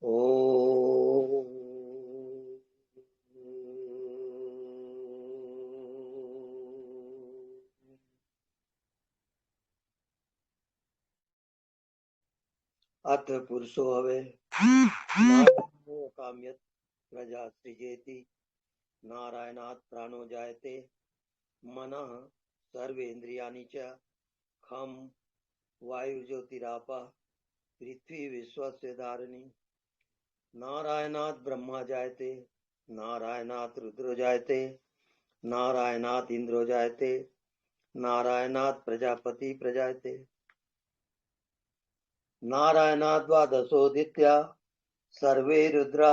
ओ अथ पुरुषो हवे नारायणो काम्यत् प्रजा सृजेति नारायणात् प्राणो जायते मनः सर्वेन्द्रियाणि च खम वायुज्योतिरापः पृथ्वी विश्वस्य धारिणी नारायणात् ब्रह्मा जायते नारायणात् रुद्रो जायते नारायणात् इंद्रो जायते नारायणात् प्रजापति प्रजायते नारायणात् द्वादशोदित्या सर्वे रुद्रा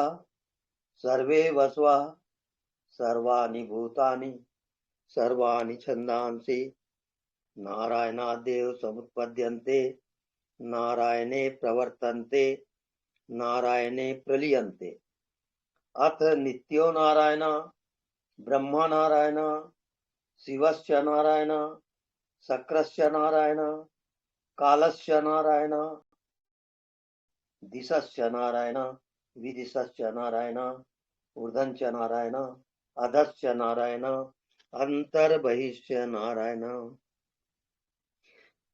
सर्वे वस्वा सर्वाणि भूतानि सर्वाणि छन्दांसि नारायणादेव समुत्पद्यन्ते नारायणे प्रवर्तन्ते नारायणे प्रलीयन्ते अथ नित्यो नारायण ब्रह्मा नारायण शिवस्य नारायण शक्रस्य नारायण कालस्य नारायण दिशस्य नारायण विदिशस्य नारायण ऊर्ध्वश्च नारायण अधश्च नारायण अंतर्बहिश्च नारायण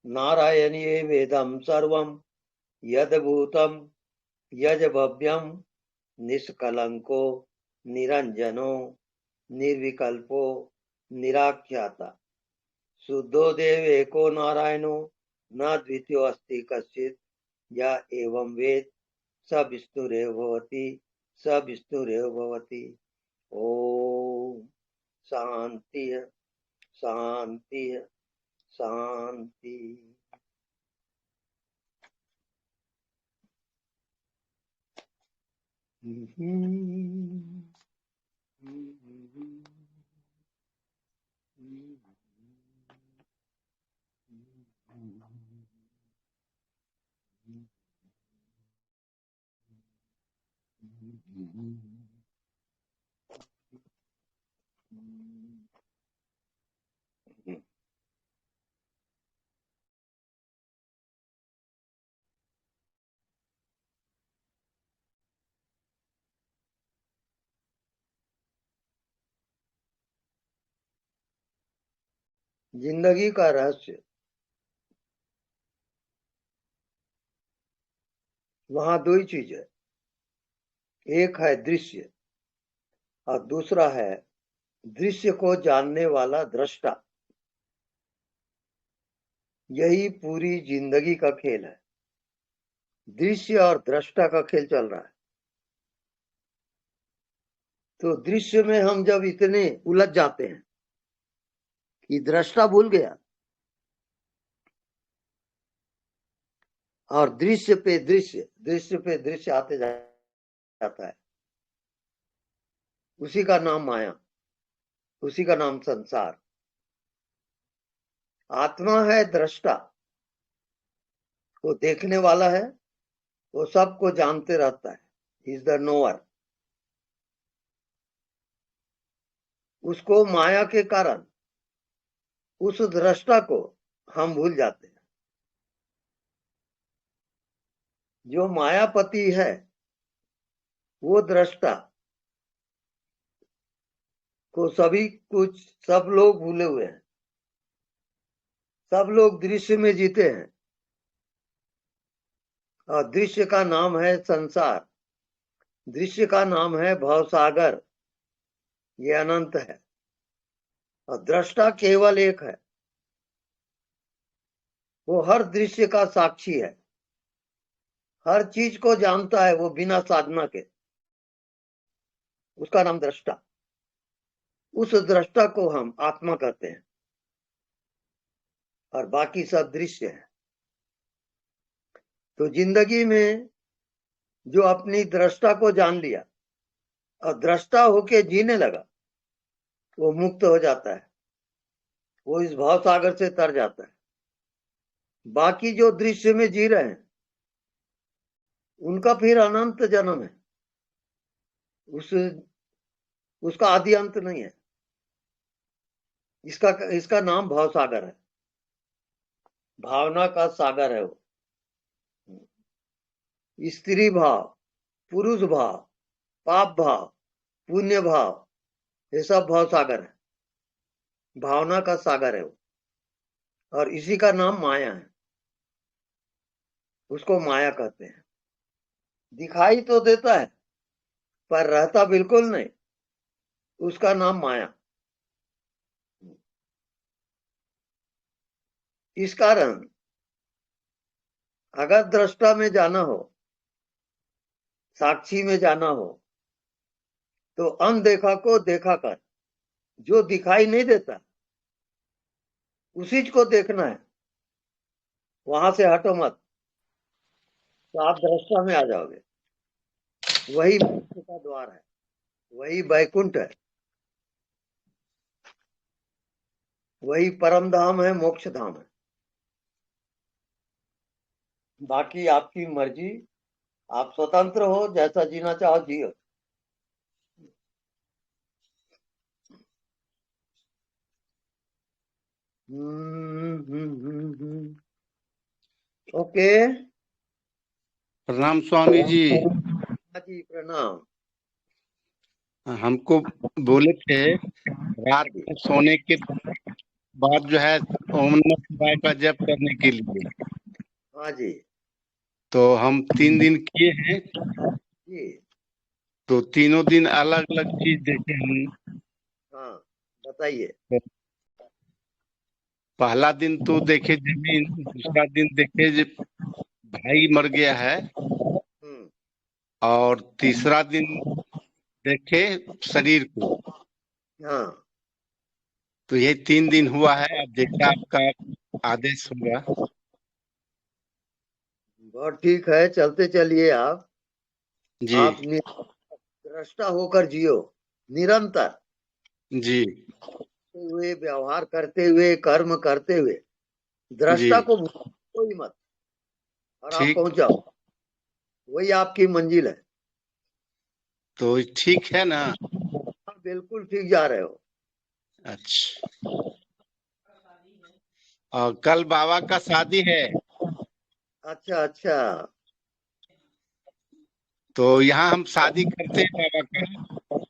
नारायणीये वेदं सर्वं यद्भूतं यज्भव्यं निष्कलंको निरंजनो निर्विकल्पो निराख्याता शुद्धो देव एको नारायणो न द्वितीयो अस्ति कश्चित् या एवं वेद स विष्णुरेव भवति स विष्णुरेव भवति। ओम शांति शांति शांति। जिंदगी का रहस्य वहां दो ही चीज है, एक है दृश्य और दूसरा है दृश्य को जानने वाला दृष्टा। यही पूरी जिंदगी का खेल है, दृश्य और दृष्टा का खेल चल रहा है। तो दृश्य में हम जब इतने उलझ जाते हैं कि दृष्टा भूल गया और दृश्य पे दृश्य आते जाता है, उसी का नाम माया, उसी का नाम संसार। आत्मा है दृष्टा, वो देखने वाला है, वो सबको जानते रहता है, इज द नोअर। उसको माया के कारण उस दृष्टा को हम भूल जाते हैं। जो मायापति है वो दृष्टा को सब लोग भूले हुए हैं। सब लोग दृश्य में जीते हैं और दृश्य का नाम है संसार, दृश्य का नाम है भवसागर, ये अनंत है। और दृष्टा केवल एक है, वो हर दृश्य का साक्षी है, हर चीज को जानता है वो बिना साधना के, उसका नाम दृष्टा। उस दृष्टा को हम आत्मा कहते हैं और बाकी सब दृश्य है। तो जिंदगी में जो अपनी दृष्टा को जान लिया और दृष्टा होके जीने लगा, वो मुक्त हो जाता है, वो इस भाव सागर से तर जाता है। बाकी जो दृश्य में जी रहे हैं उनका फिर अनंत जन्म है, उसका आदि अंत नहीं है। इसका नाम भाव सागर है, भावना का सागर है वो। स्त्री भाव, पुरुष भाव, पाप भाव, पुण्य भाव, ये सब भाव सागर है, भावना का सागर है वो, और इसी का नाम माया है। उसको माया कहते हैं। दिखाई तो देता है पर रहता बिल्कुल नहीं, उसका नाम माया। इस कारण अगर दृष्टा में जाना हो, साक्षी में जाना हो, तो अनदेखा को देखा कर। जो दिखाई नहीं देता उसी को देखना है, वहां से हटो मत, तो आप दृष्टा में आ जाओगे। वही मोक्ष का द्वार है, वही वैकुंठ है, वही परम धाम है, मोक्ष धाम है। बाकी आपकी मर्जी, आप स्वतंत्र हो, जैसा जीना चाहो जियो। ओके। प्रणाम स्वामी जी। जी प्रणाम। हमको बोले थे रात में सोने के बाद जो है ओम नमः शिवाय का जप करने के लिए, हाँ जी। तो हम 3 दिन किए हैं। जी। तो तीनों दिन अलग अलग चीज देखे हम। हाँ बताइए। तो पहला दिन तो देखे जमीन, दूसरा दिन देखे भाई मर गया है, हम्म। और तीसरा दिन देखे शरीर को। हाँ तो ये 3 दिन हुआ है। अब जैसा आपका आदेश होगा। बहुत ठीक है, चलते चलिए आप। जी आप दृष्टा होकर जियो, निरंतर जी हुए, व्यवहार करते हुए, कर्म करते हुए, जी। दृष्टा को भूलो ही मत, और आप ठीक। पहुंच जाओ। वही आपकी मंजिल है। तो ठीक है ना। आप बिल्कुल ठीक जा रहे हो। अच्छा। और कल बाबा का शादी है, अच्छा अच्छा। तो यहाँ हम शादी करते हैं बाबा का।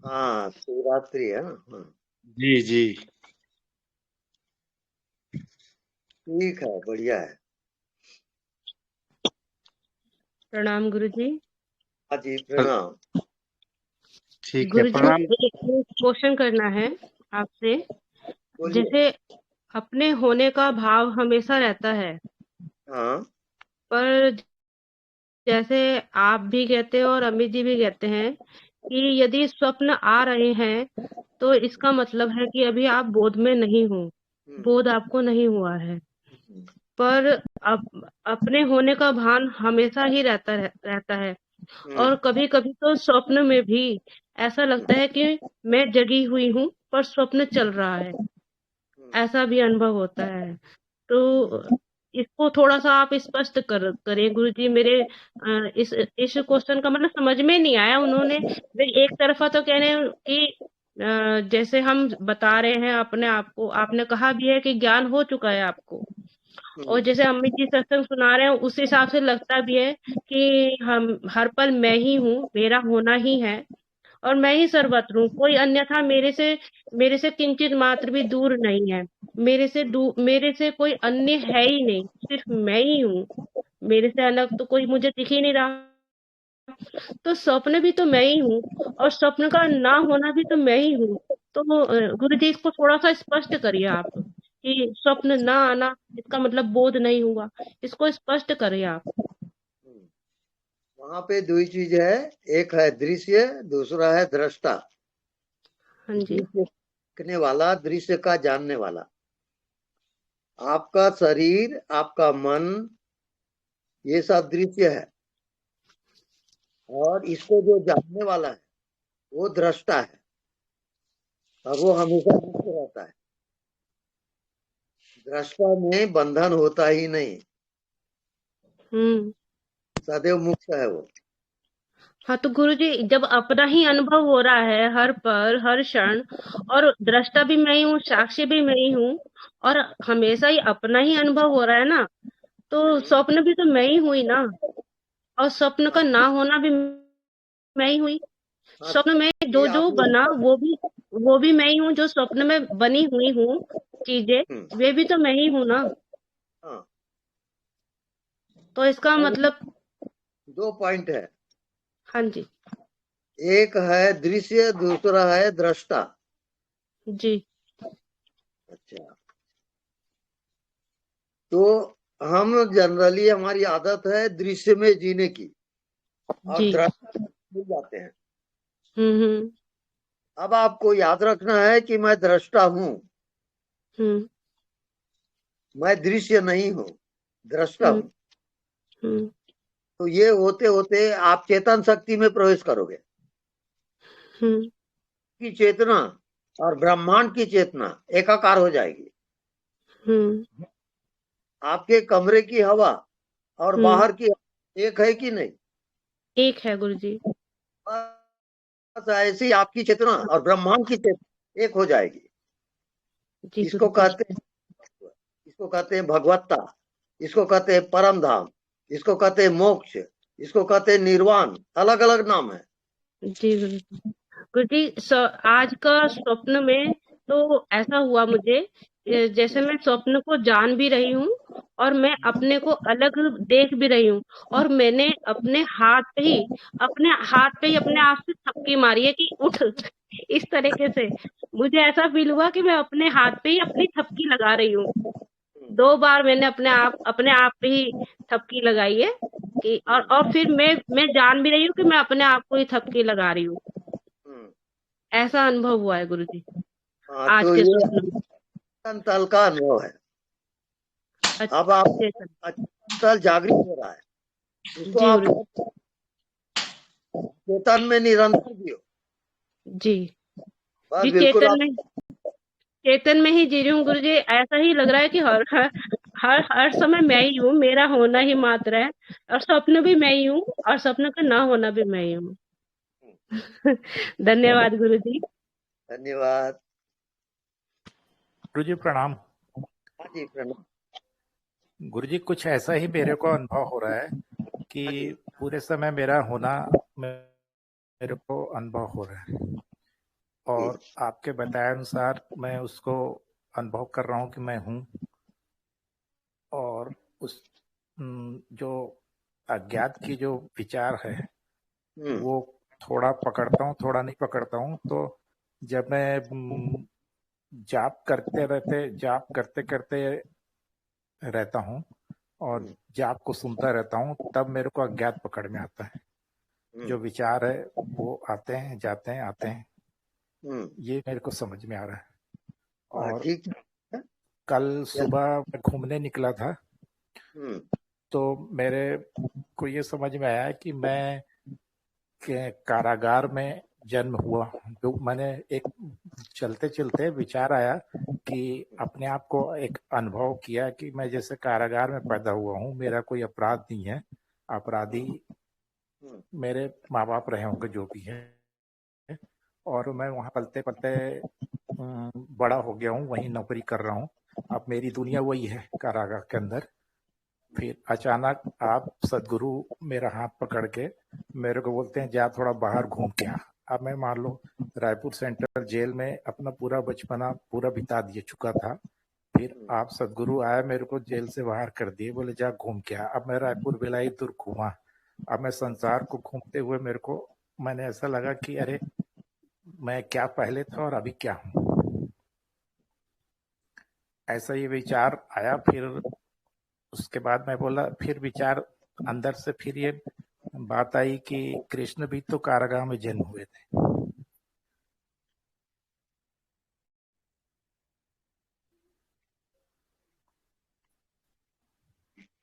हाँ शिवरात्रि है ना। हाँ जी जी। ठीक है, बढ़िया है। प्रणाम गुरुजी। हाँ जी प्रणाम। ठीक है, गुरुजी, प्रणाम। एक क्वेश्चन करना है आपसे। बोलिए। जैसे अपने होने का भाव हमेशा रहता है, हाँ। पर जैसे आप भी कहते हैं और अमित जी भी कहते हैं कि यदि स्वप्न आ रहे हैं तो इसका मतलब है कि अभी आप बोध में नहीं हो, हम्म, बोध आपको नहीं हुआ है। हम्म, पर अपने होने का भान हमेशा ही रहता है। हम्म, और कभी-कभी तो स्वप्न में भी ऐसा लगता है कि मैं जगी हुई हूँ पर स्वप्न चल रहा है, हम्म। ऐसा भी अनुभव होता है। तो इसको थोड़ा-सा आप स्पष्ट करें गुरुजी। मेरे इस क्वेश्चन का मतलब समझ में नहीं आया। उन्होंने वे एक तरफ़ा तो कह रहे हैं कि जैसे हम बता रहे हैं अपने आप को, आपने कहा भी है कि ज्ञान हो चुका है आपको। और हम्म, जैसे अमित जी सत्संग सुना रहे हैं उस हिसाब से लगता भी है कि हम हर पल मैं ही हूँ, मेरा होना ही है और मैं ही सर्वत्र हूँ। कोई अन्यथा मेरे से किंचित मात्र भी दूर नहीं है। मेरे से कोई अन्य है ही नहीं, सिर्फ मैं ही हूँ। मेरे से अलग तो कोई मुझे दिख ही नहीं रहा। तो स्वप्न भी तो मैं ही हूँ और स्वप्न का ना होना भी तो मैं ही हूँ। तो गुरुजी इसको थोड़ा-सा स्पष्ट करिए आप कि स्वप्न ना आना इसका मतलब बोध नहीं हुआ। इसको स्पष्ट करिए आप। हम्म। वहां पे दो ही चीज है, एक है दृश्य, दूसरा है दृष्टा। हाँ जी। दृश्य देखने वाला, दृश्य का जानने वाला। आपका शरीर, आपका मन, ये सब दृश्य है, और इसको जो जानने वाला है वो दृष्टा है, और वो हमेशा मुक्त रहता है। दृष्टा में बंधन होता ही नहीं, हुँ। सदैव मुक्त है वो। हाँ, तो गुरुजी जब अपना ही अनुभव हो रहा है हर पल, हर क्षण और दृष्टा भी मैं ही हूँ, साक्षी भी मैं ही हूँ और हमेशा ही अपना ही अनुभव हो रहा है ना, तो हम्म, स्वप्न भी तो मैं ही हुई ना। और स्वप्न का ना होना भी मैं ही हुई। हाँ, स्वप्न में ये जो जो आपने बना वो भी मैं ही हूँ। जो स्वप्न में बनी हुई हूँ चीजें, वे भी तो मैं ही हूँ ना। हाँ, तो इसका अब मतलब 2 पॉइंट है। हाँ जी। एक है दृश्य, दूसरा है दृष्टा। जी। अच्छा, तो हम जनरली हमारी आदत है दृश्य में जीने की और जी। दृष्टा भूल जाते हैं। हम्म। अब आपको याद रखना है कि मैं दृष्टा हूँ, हम्म। मैं दृश्य नहीं हूँ, दृष्टा हम्म। हूँ। हम्म। तो ये होते होते आप चेतन शक्ति में प्रवेश करोगे। हम्म। की चेतना और ब्रह्मांड की चेतना एकाकार हो जाएगी। हम्म। आपके कमरे की हवा और हम्म। बाहर की एक है कि नहीं? एक है गुरुजी। बस ऐसे ही आपकी चेतना और ब्रह्मांड की चेतना एक हो जाएगी। जी इसको गुरुजी। कहते हैं, इसको कहते हैं भगवत्ता, इसको कहते हैं परम धाम, इसको कहते हैं मोक्ष, इसको कहते हैं निर्वाण। अलग अलग नाम है। जी गुरुजी। गुरुजी आज का स्वप्न में तो ऐसा हुआ मुझे, जैसे मैं स्वप्न को जान भी रही हूँ और मैं अपने को अलग देख भी रही हूँ। और मैंने अपने हाथ पे ही अपने आप से थपकी मारी है कि उठ। इस तरीके से मुझे ऐसा फील हुआ कि मैं अपने हाथ पे ही अपनी थपकी लगा रही हूँ। 2 बार मैंने अपने आप पे ही थपकी लगाई है कि और फिर मैं जान भी रही हूँ कि मैं अपने आप को ही थपकी लगा रही हूँ। हम्म, ऐसा अनुभव हुआ है गुरुजी हाँ, आज तो के ये स्वप्न में। तल का अनुभव है। अब आप अच्छा। तल जागृत हो रहा है, इसको जी आप गुरुजी। चेतन में निरंतर जियो। जी। बस जी बिल्कुल आप चेतन में ही जी रही हूँ गुरुजी। ऐसा ही लग रहा है कि हर समय मैं ही हूँ, मेरा होना ही मात्र है। और स्वप्न भी मैं ही हूँ और स्वप्न का ना होना भी मैं ही हूँ। धन्यवाद गुरुजी। धन्यवाद। गुरुजी प्रणाम। हाँ जी, प्रणाम। गुरुजी कुछ ऐसा ही मेरे को अनुभव हो रहा है कि हाँ जी। पूरे समय मेरा होना मेरे को अनुभव हो रहा है और आपके बताए अनुसार मैं उसको अनुभव कर रहा हूँ कि मैं हूँ। और उस जो अज्ञात की जो विचार है वो थोड़ा पकड़ता हूँ, थोड़ा नहीं पकड़ता हूँ। तो जब मैं जाप करते करते रहता हूँ और जाप को सुनता रहता हूँ, तब मेरे को अज्ञात पकड़ में आता है। जो विचार है वो आते हैं, जाते हैं, आते हैं, ये मेरे को समझ में आ रहा है। और ठीक है। कल सुबह मैं घूमने निकला था तो मेरे को ये समझ में आया कि मैं कारागार में जन्म हुआ। तो मैंने एक चलते चलते विचार आया कि अपने आप को एक अनुभव किया कि मैं जैसे कारागार में पैदा हुआ हूँ, मेरा कोई अपराध नहीं है, अपराधी मेरे माँ बाप रहे होंगे जो भी है, और मैं वहाँ पलते पलते बड़ा हो गया हूँ, वहीं नौकरी कर रहा हूँ। अब मेरी दुनिया वही है कारागार के अंदर। फिर अचानक आप सदगुरु मेरा हाथ पकड़ के मेरे को बोलते हैं जा थोड़ा बाहर घूम के आ। अब मैं मान लो रायपुर सेंट्रल जेल में अपना पूरा बचपना पूरा बिता दिए चुका था। फिर आप सदगुरु आया, मेरे को जेल से बाहर कर दिए, बोले जा घूम के आ। अब मैं रायपुर बेलाई दूर घूमा। अब मैं संसार को घूमते हुए मैंने ऐसा लगा कि अरे मैं क्या पहले था और अभी क्या हूँ। ऐसा ये विचार आया। फिर उसके बाद मैं बोला, फिर विचार अंदर से फिर ये बात आई कि कृष्ण भी तो कारागार में जन्म हुए थे।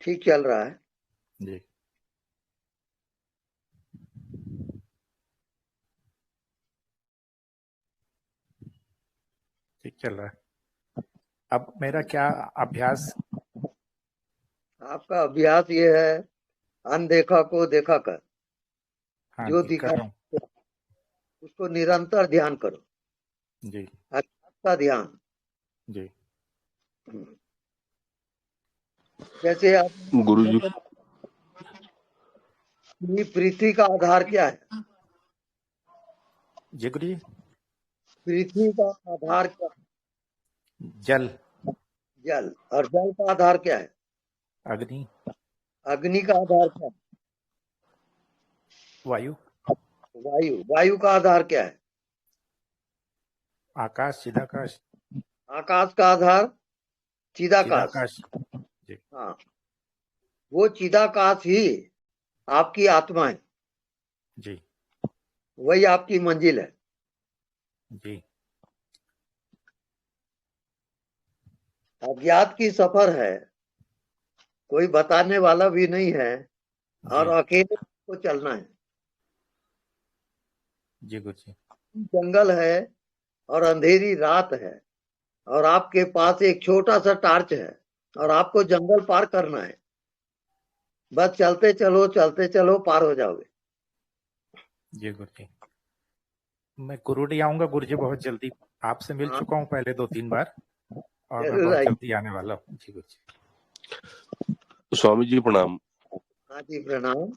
ठीक चल रहा है जी, ठीक चल रहा है। अब मेरा क्या अभ्यास? आपका अभ्यास ये है, अनदेखा को देखा कर। हाँ जो जी, कर दिखा रहा हूँ। उसको निरंतर ध्यान करो। जी अच्छा ध्यान। जी जैसे आप गुरुजी पृथ्वी का आधार क्या है? जी गुरु जी। पृथ्वी का आधार क्या है? जल। जल। और जल का आधार क्या है? अग्नि। अग्नि का आधार क्या है? वायु। वायु। वायु का आधार क्या है? आकाश, चिदाकाश। आकाश का आधार चिदाकाश। चिदाकाश। जी। हाँ, वो चिदाकाश ही आपकी आत्मा है, जी। वही आपकी मंजिल है। जी। अज्ञात की सफर है, कोई बताने वाला भी नहीं है, और जी। अकेले को चलना है। जी गुरु जी। जंगल है और अंधेरी रात है, और आपके पास एक छोटा सा टार्च है, और आपको जंगल पार करना है। बस चलते चलो पार हो जाओगे। जी गुरु जी। मैं कुरुडी आऊंगा गुरु जी बहुत जल्दी। आपसे मिल हाँ, चुका हूँ पहले 2-3 बार, और मैं जरूर बहुत आइए। जल्दी आने वाला हूँ। जी गुरु जी। स्वामी जी प्रणाम। हाँ जी प्रणाम।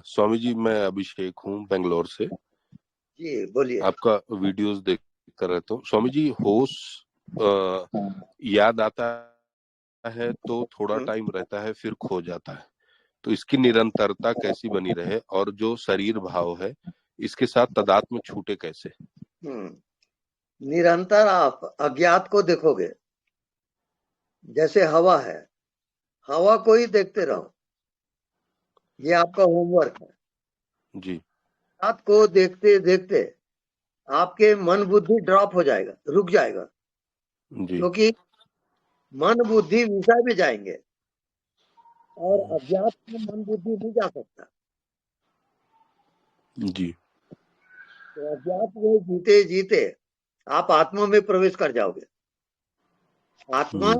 स्वामी जी, मैं अभिषेक हूँ बेंगलोर से। जी बोलिए। आपका वीडियोस देखता रहता हूँ। स्वामी जी, होश याद आता है तो थोड़ा टाइम रहता है, फिर खो जाता है, तो इसकी निरंतरता कैसी बनी रहे, और जो शरीर भाव है इसके साथ तादात्म्य छूटे कैसे? निरंतर आप अज्ञात को देखोगे, जैसे हवा है, हवा को ही देखते रहो, ये आपका होमवर्क है। जी। अज्ञात को देखते देखते आपके मन बुद्धि ड्रॉप हो जाएगा, रुक जाएगा, जी। क्योंकि मन बुद्धि विषय में जाएंगे, और अज्ञात में मन बुद्धि नहीं जा सकता। जी। तो अज्ञात में जीते जीते आप आत्मा में प्रवेश कर जाओगे। आत्मा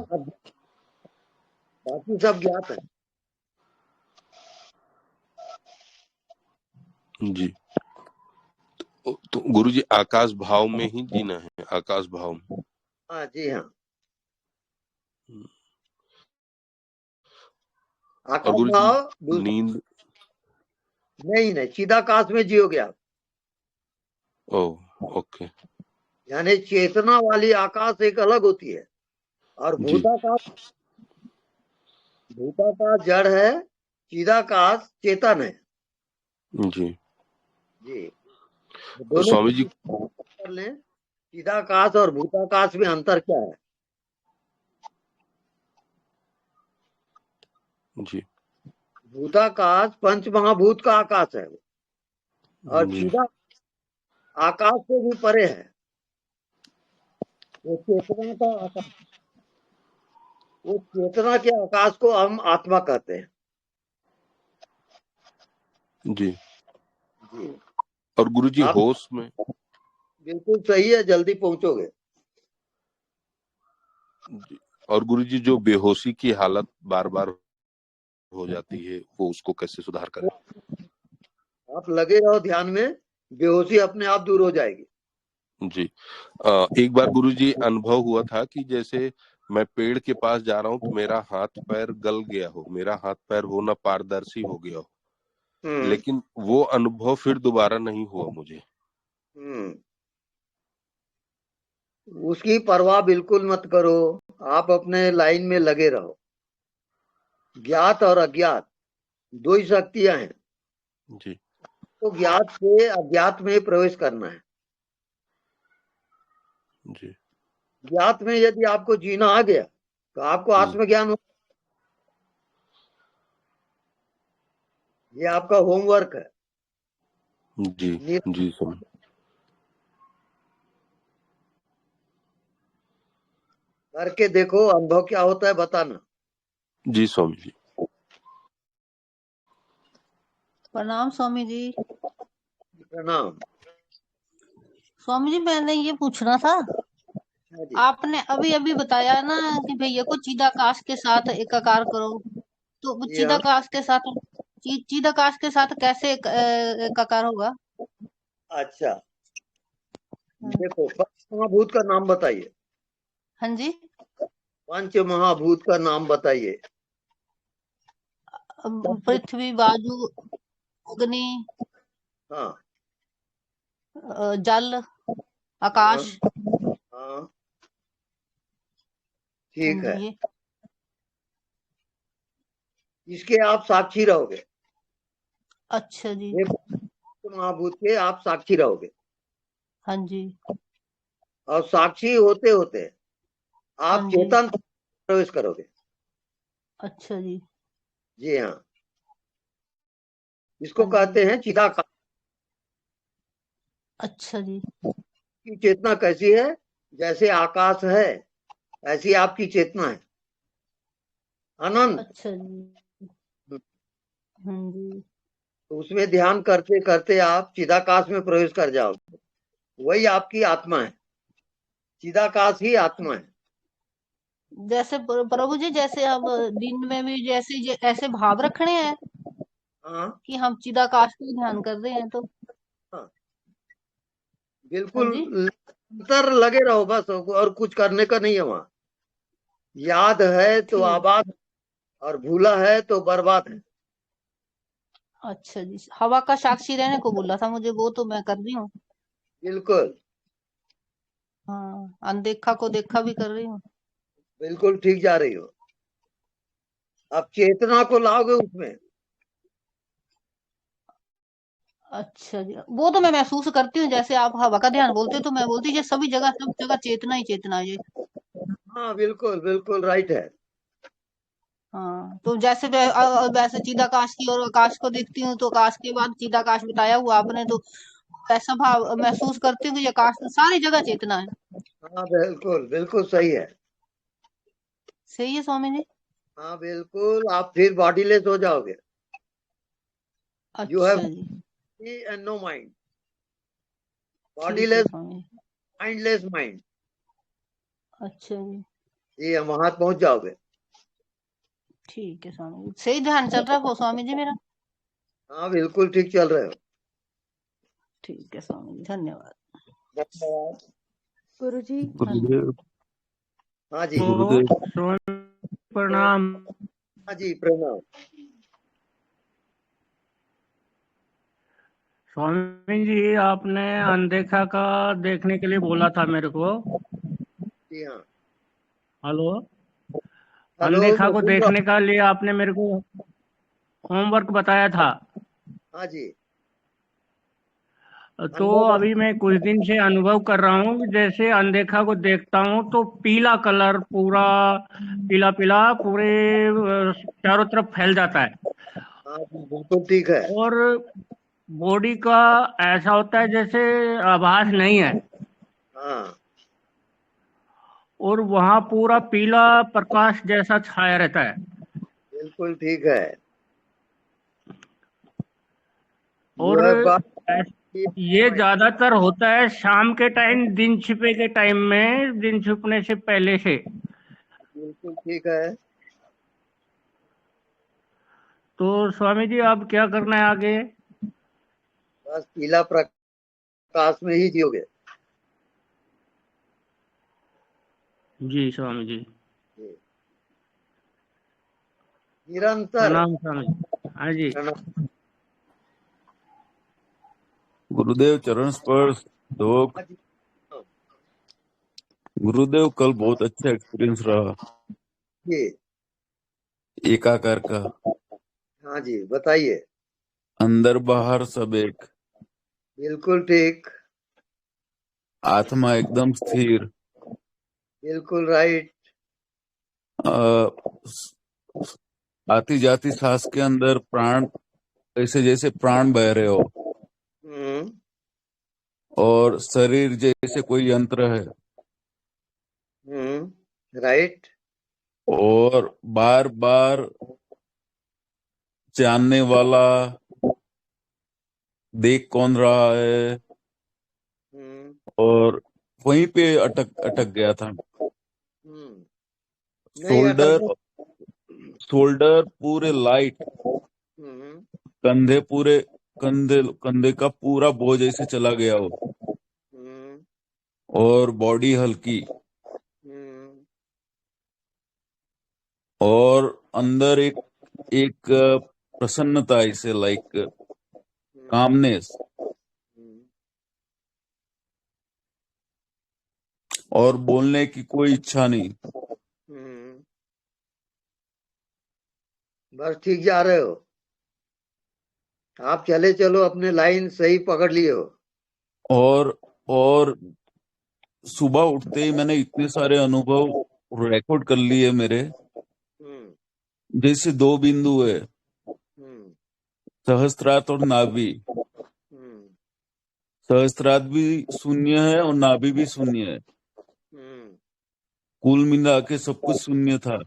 बाकी सब ज्ञात है। जी। तो गुरु जी, आकाश भाव में ही जीना है, आकाश भाव में। हाँ जी हाँ। आकाश गुरु जी, भाव नींद नहीं, चिदाकाश में जियोगे आप। ओह, ओके। यानी चेतना वाली आकाश एक अलग होती है, और भूताकाश जड़ है, चिदाकाश चेतन है। जी। जी। तो स्वामी जी, कर लें, चिदाकाश और भूताकाश में अंतर क्या है? जी। भूताकाश पंच महाभूत का आकाश है, और जी। चिदा आकाश से भी परे है, वो चेतना का आकाश। वो चेतना के आकाश को हम आत्मा कहते हैं। जी। जी। और गुरु जी, होश में बिल्कुल सही है, जल्दी पहुंचोगे। और गुरु जी, जो बेहोशी की हालत बार बार हो जाती है, वो उसको कैसे सुधार करें? आप लगे रहो ध्यान में, बेहोशी अपने आप दूर हो जाएगी। जी। एक बार गुरु जी अनुभव हुआ था कि जैसे मैं पेड़ के पास जा रहा हूँ तो मेरा हाथ पैर गल गया हो, मेरा हाथ पैर होना पारदर्शी हो गया हो, लेकिन वो अनुभव फिर दोबारा नहीं हुआ मुझे। उसकी परवाह बिल्कुल मत करो, आप अपने लाइन में लगे रहो। ज्ञात और अज्ञात दो ही शक्तियां हैं। जी। तो ज्ञात से अज्ञात में प्रवेश करना है। जी। ज्ञात में यदि आपको जीना आ गया तो आपको आत्मज्ञान हो। ये आपका होमवर्क है। जी। जी स्वामी। करके देखो, अनुभव क्या होता है बताना। जी स्वामी जी। प्रणाम स्वामी जी। प्रणाम। स्वामी जी, मैंने ये पूछना था, आपने अभी अभी बताया ना कि भैया को चिदाकाश के साथ एकाकार करो, तो चिदाकाश के साथ चिदाकाश के साथ कैसे एकाकार होगा? अच्छा, देखो पंच महाभूत का नाम बताइए। हाँ जी। पंच महाभूत का नाम बताइए। पृथ्वी, वायु, अग्नि, हाँ जल, आकाश। हाँ ठीक है। ये इसके आप साक्षी रहोगे। अच्छा जी। ये महाभूत के आप साक्षी रहोगे। हाँ जी। और साक्षी होते होते आप हाँ जी। चेतन प्रवेश करोगे। अच्छा जी। जी हाँ, इसको हाँ कहते जी। हैं चिदाकाश। अच्छा जी। की चेतना कैसी है? जैसे आकाश है ऐसी आपकी चेतना है, अनंत। अच्छा जी। हाँ जी। तो उसमें ध्यान करते करते आप चिदाकाश में प्रवेश कर जाओगे। वही आपकी आत्मा है, चिदाकाश ही आत्मा है। जैसे प्रभु जी, जैसे अब दिन में भी जैसे ऐसे भाव रखने हैं हाँ कि हम चिदाकाश को ध्यान कर रहे हैं, तो हाँ हाँ बिल्कुल। जी। अंतर लगे रहो बस, और कुछ करने का नहीं है वहां। याद है तो ठीक। आबाद, और भूला है तो बर्बाद है। अच्छा जी, हवा का साक्षी रहने को बोला था मुझे, वो तो मैं कर रही हूँ। बिल्कुल हाँ, अनदेखा को देखा भी कर रही हूँ। बिल्कुल ठीक जा रही हो। अब चेतना को लाओगे उसमें। अच्छा जी, वो तो मैं महसूस करती हूँ। जैसे आप हवा का ध्यान बोलते हो तो मैं बोलती हूँ ये सभी जगह, सब जगह चेतना ही चेतना है ये। हाँ बिल्कुल बिल्कुल राइट है। हाँ, तो जैसे वैसे चिदाकाश की और आकाश को देखती हूँ, तो आकाश के बाद चिदाकाश बताया हुआ आपने, तो ऐसा भाव महसूस करती हूँ कि ये आकाश तो सारी जगह चेतना है। हाँ बिल्कुल बिल्कुल सही है। सही है स्वामी जी। हाँ बिल्कुल, आप फिर बॉडीलेस हो जाओगे। यू हैव अच्छा जी। एंड नो माइंड, ठीक है bodyless Swami ji. Mindless mind. अच्छा जी। ये हम वहां पहुंच जाओगे। ठीक है स्वामी जी, सही ध्यान चल रहा है वो स्वामी जी मेरा। हाँ बिल्कुल ठीक चल रहे हो। ठीक है स्वामी जी, धन्यवाद। धन्यवाद। गुरु जी। गुरुदेव। हाँ जी गुरुदेव प्रणाम। हाँ जी प्रणाम। स्वामी जी, आपने अनदेखा का देखने के लिए बोला था मेरे को। जी हाँ। हेलो। हेलो, अनदेखा मैं को सुन रहा देखने का लिए आपने मेरे को होमवर्क बताया था। हूँ। हाँ जी। तो अनुभव अभी मैं कुछ दिन से अनुभव कर रहा हूँ कि जैसे अनदेखा को देखता हूँ तो पीला कलर पूरा पीला पीला पूरे चारों तरफ फैल जाता है। हाँ जी बिल्कुल ठीक है। और बॉडी का ऐसा होता है जैसे आभास नहीं है। हाँ और वहाँ पूरा पीला प्रकाश जैसा छाया रहता है। बिल्कुल ठीक है। यू और हैव गॉट ये ज्यादातर होता है शाम के टाइम, दिन छिपे के टाइम में, दिन छुपने से पहले से। बिल्कुल ठीक है। तो स्वामी जी, अब क्या करना है आगे? बस पीला प्रकाश में ही जियोगे। जी स्वामी जी। निरंतर प्रणाम स्वामी जी। हाँ जी। प्रणाम। गुरुदेव चरण स्पर्श दो। हाँ जी गुरुदेव कल बहुत अच्छा एक्सपीरियंस रहा जी। एकाकार का। हाँ जी बताइए। अंदर बाहर सब एक, बिल्कुल ठीक। आत्मा एकदम स्थिर। बिल्कुल राइट। आती जाती सांस के अंदर प्राण, ऐसे जैसे प्राण बह रहे हो, हम्म और शरीर जैसे कोई यंत्र है, राइट। और बार बार जानने वाला देख कौन रहा है, हम्म और वहीं पे अटक अटक गया था। हम्म नहीं शोल्डर, अटक। शोल्डर पूरे लाइट, हम्म कंधे पूरे, कंधे कंधे का पूरा बोझ ऐसे चला गया हो, हम्म और बॉडी हल्की, हम्म और अंदर एक एक प्रसन्नता ऐसे, लाइक कामनेस, और बोलने की कोई इच्छा नहीं। बस ठीक जा रहे हो आप, चले चलो, अपने लाइन सही पकड़ लिए हो। और सुबह उठते ही मैंने इतने सारे अनुभव रिकॉर्ड कर लिए मेरे। जैसे दो बिंदु है, सहस्त्रार्थ और नाभि। सहस्त्रार्थ भी शून्य है और नाभि भी शून्य है। कुल मिला के सब कुछ शून्य था।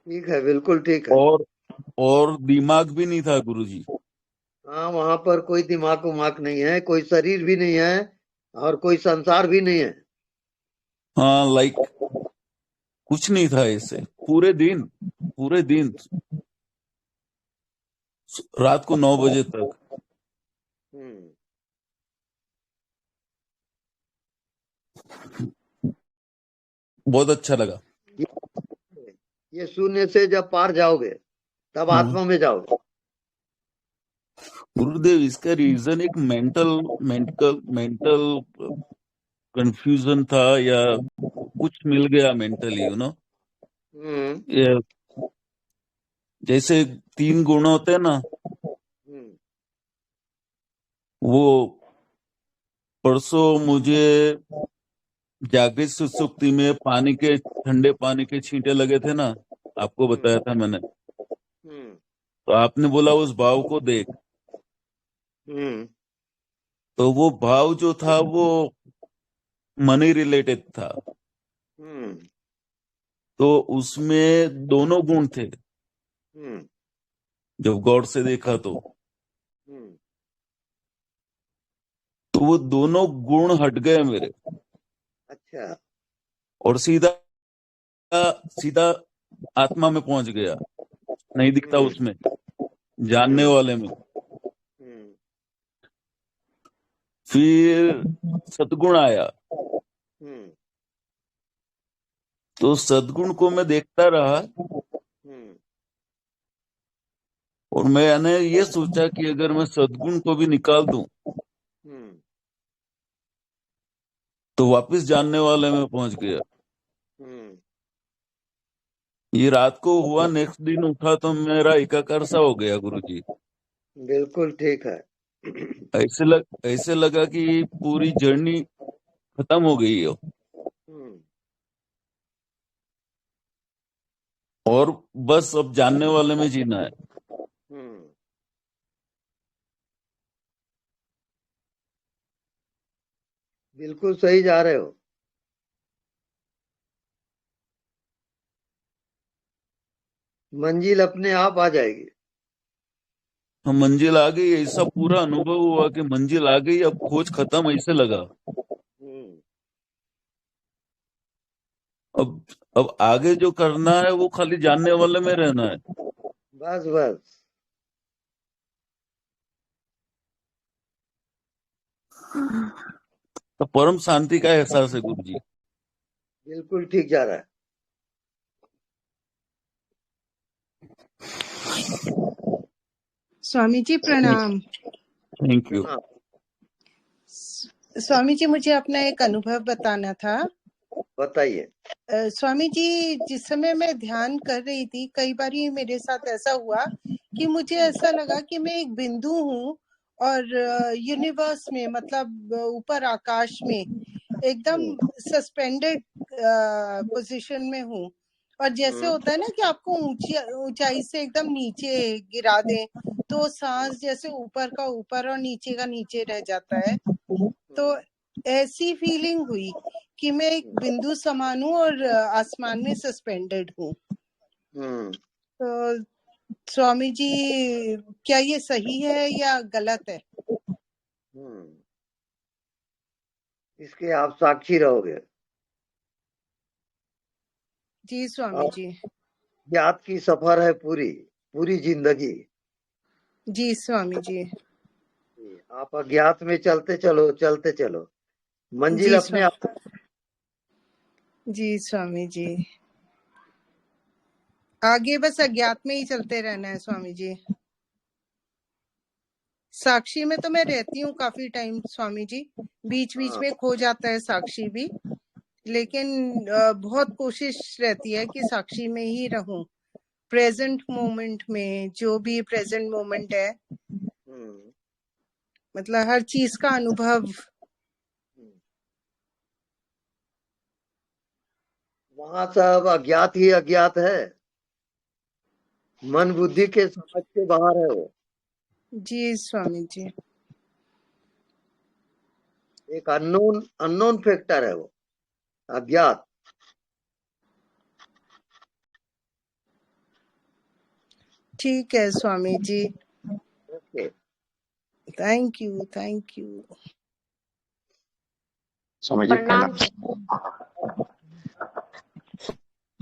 ठीक है, बिल्कुल ठीक है। और दिमाग भी नहीं था गुरुजी। हाँ, वहां पर कोई दिमाग उमाग नहीं है, कोई शरीर भी नहीं है और कोई संसार भी नहीं है। हाँ, लाइक कुछ नहीं था ऐसे। पूरे दिन रात को 9 बजे तक। बहुत अच्छा लगा। ये शून्य से जब पार जाओगे तब आत्मा में जाओगे। गुरुदेव, इसका रीजन एक मेंटल कंफ्यूजन था या कुछ मिल गया मेंटली, यू नो। जैसे 3 गुण होते हैं ना, वो परसों मुझे जागृत सुसुप्ति में ठंडे पानी के छींटे लगे थे ना, आपको बताया था मैंने। तो आपने बोला उस भाव को देख। तो वो भाव जो था वो मनी रिलेटेड था। तो उसमें दोनों गुण थे। जब गौर से देखा तो वो दोनों गुण हट गए मेरे। अच्छा। और सीधा आत्मा में पहुंच गया। नहीं दिखता उसमें, जानने वाले में। फिर सद्गुण आया। तो सद्गुण को मैं देखता रहा और मैंने ये सोचा कि अगर मैं सद्गुण को भी निकाल दूं तो वापस जानने वाले में पहुंच गया। ये रात को हुआ, नेक्स्ट दिन उठा तो मेरा एकाकार सा हो गया गुरुजी। बिल्कुल ठीक है। ऐसे लगा कि पूरी जर्नी खत्म हो गई है और बस अब जानने वाले में जीना है। बिल्कुल सही जा रहे हो। मंजिल अपने आप आ जाएगी। मंजिल आ गई, ऐसा पूरा अनुभव हुआ कि मंजिल आ गई, अब खोज खत्म, ऐसे लगा। अब आगे जो करना है वो खाली जानने वाले में रहना है। बस बस। तो परम शांति का एहसास है गुरुजी। बिल्कुल ठीक जा रहा है। स्वामी जी प्रणाम। Thank you. स्वामी जी, मुझे अपना एक अनुभव बताना था। बताइए। स्वामी जी, जिस समय मैं ध्यान कर रही थी, कई बार मेरे साथ ऐसा हुआ कि मुझे ऐसा लगा कि मैं एक बिंदु हूँ और यूनिवर्स में, मतलब ऊपर आकाश में एकदम सस्पेंडेड पोजीशन में हूँ। और जैसे होता है ना कि आपको ऊंचाई से एकदम नीचे गिरा दे तो सांस जैसे ऊपर का ऊपर और नीचे का नीचे रह जाता है। तो ऐसी फीलिंग हुई कि मैं एक बिंदु समान हूँ और आसमान में सस्पेंडेड हूँ। तो स्वामी जी, क्या ये सही है या गलत है? इसके आप साक्षी रहोगे। जी स्वामी जी। ज्ञात की सफर है पूरी जिंदगी। जी स्वामी जी। आप अज्ञात में चलते चलो, मंजिल जी अपने आप। जी स्वामी जी। आगे बस अज्ञात में ही चलते रहना है स्वामी जी। साक्षी में तो मैं रहती हूँ काफी टाइम स्वामी जी, बीच बीच में खो जाता है साक्षी भी, लेकिन बहुत कोशिश रहती है कि साक्षी में ही रहूं, प्रेजेंट मोमेंट में, जो भी प्रेजेंट मोमेंट है, मतलब हर चीज का अनुभव। वहां सब अज्ञात ही अज्ञात है, मन बुद्धि के समझ के बाहर है वो। जी स्वामी जी। एक अननोन फैक्टर है वो, अज्ञात। ठीक है Swami ji. Okay, thank you, thank you Swami ji प्रणाम।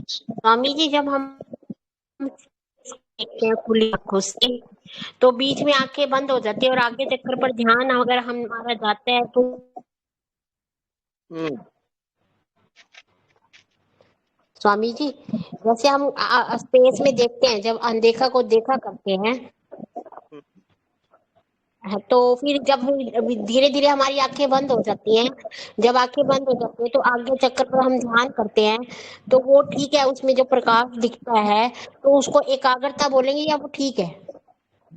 स्वामी जी, जब हम देखते हैं खुली आंखों से तो बीच में आंखें बंद हो जाती है और आगे चक्कर पर ध्यान अगर हमारा जाता है तो स्वामी जी, जैसे हम स्पेस में देखते हैं, जब अनदेखा को देखा करते हैं, तो फिर जब धीरे धीरे हमारी आंखें बंद हो जाती हैं, जब आंखें बंद हो जाती है तो आगे चक्कर पर हम ध्यान करते हैं, तो वो ठीक है, उसमें जो प्रकाश दिखता है तो उसको एकाग्रता बोलेंगे या वो ठीक है?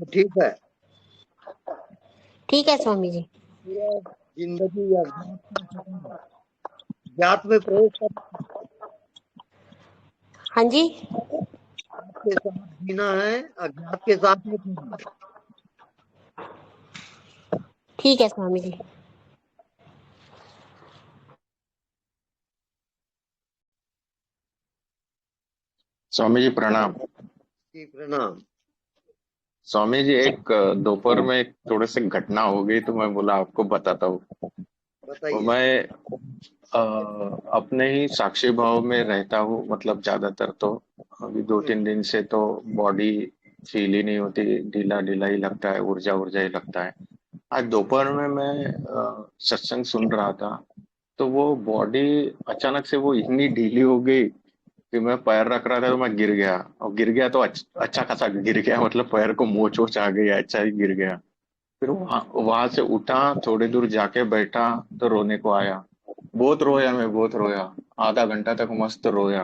ठीक है, ठीक है स्वामी जी। जिंदगी अज्ञात में प्रवेश कर, हाँ जी, के साथ जीना है, अज्ञात के साथ में जीना है। ठीक है स्वामी जी। स्वामी जी प्रणाम। जी प्रणाम। स्वामी जी, एक दोपहर में एक थोड़े से घटना हो गई तो मैं बोला आपको बताता हूँ। बताइए। मैं अपने ही साक्षी भाव में रहता हूँ, मतलब ज्यादातर तो अभी 2-3 दिन से तो बॉडी फील ही नहीं होती, ढीला ढीला ही लगता है, ऊर्जा ऊर्जा ही लगता है। आज दोपहर में मैं सत्संग सुन रहा था तो वो बॉडी अचानक से वो इतनी ढीली हो गई कि मैं पैर रख रहा था तो मैं गिर गया, और गिर गया तो अच्छा खासा गिर गया, मतलब पैर को मोच वोच आ गई, अच्छा ही गिर गया। फिर वहां से उठा, थोड़ी दूर जाके बैठा तो रोने को आया। बहुत रोया, मैं बहुत रोया, आधा घंटा तक मस्त रोया।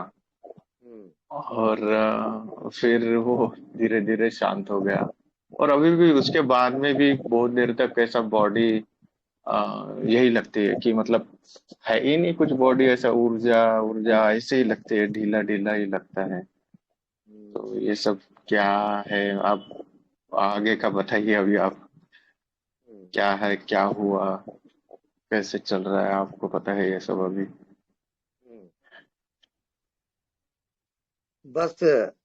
और फिर वो धीरे धीरे शांत हो गया। और अभी भी उसके बाद में भी बहुत देर तक ऐसा बॉडी यही लगती है कि मतलब है ही नहीं कुछ, बॉडी ऐसा ऊर्जा ऊर्जा ऐसे ही लगती है, ढीला ढीला ही लगता है। तो ये सब क्या है, आप आगे का बताइए। अभी आप क्या है, क्या हुआ, कैसे चल रहा है, आपको पता है ये सब अभी? बस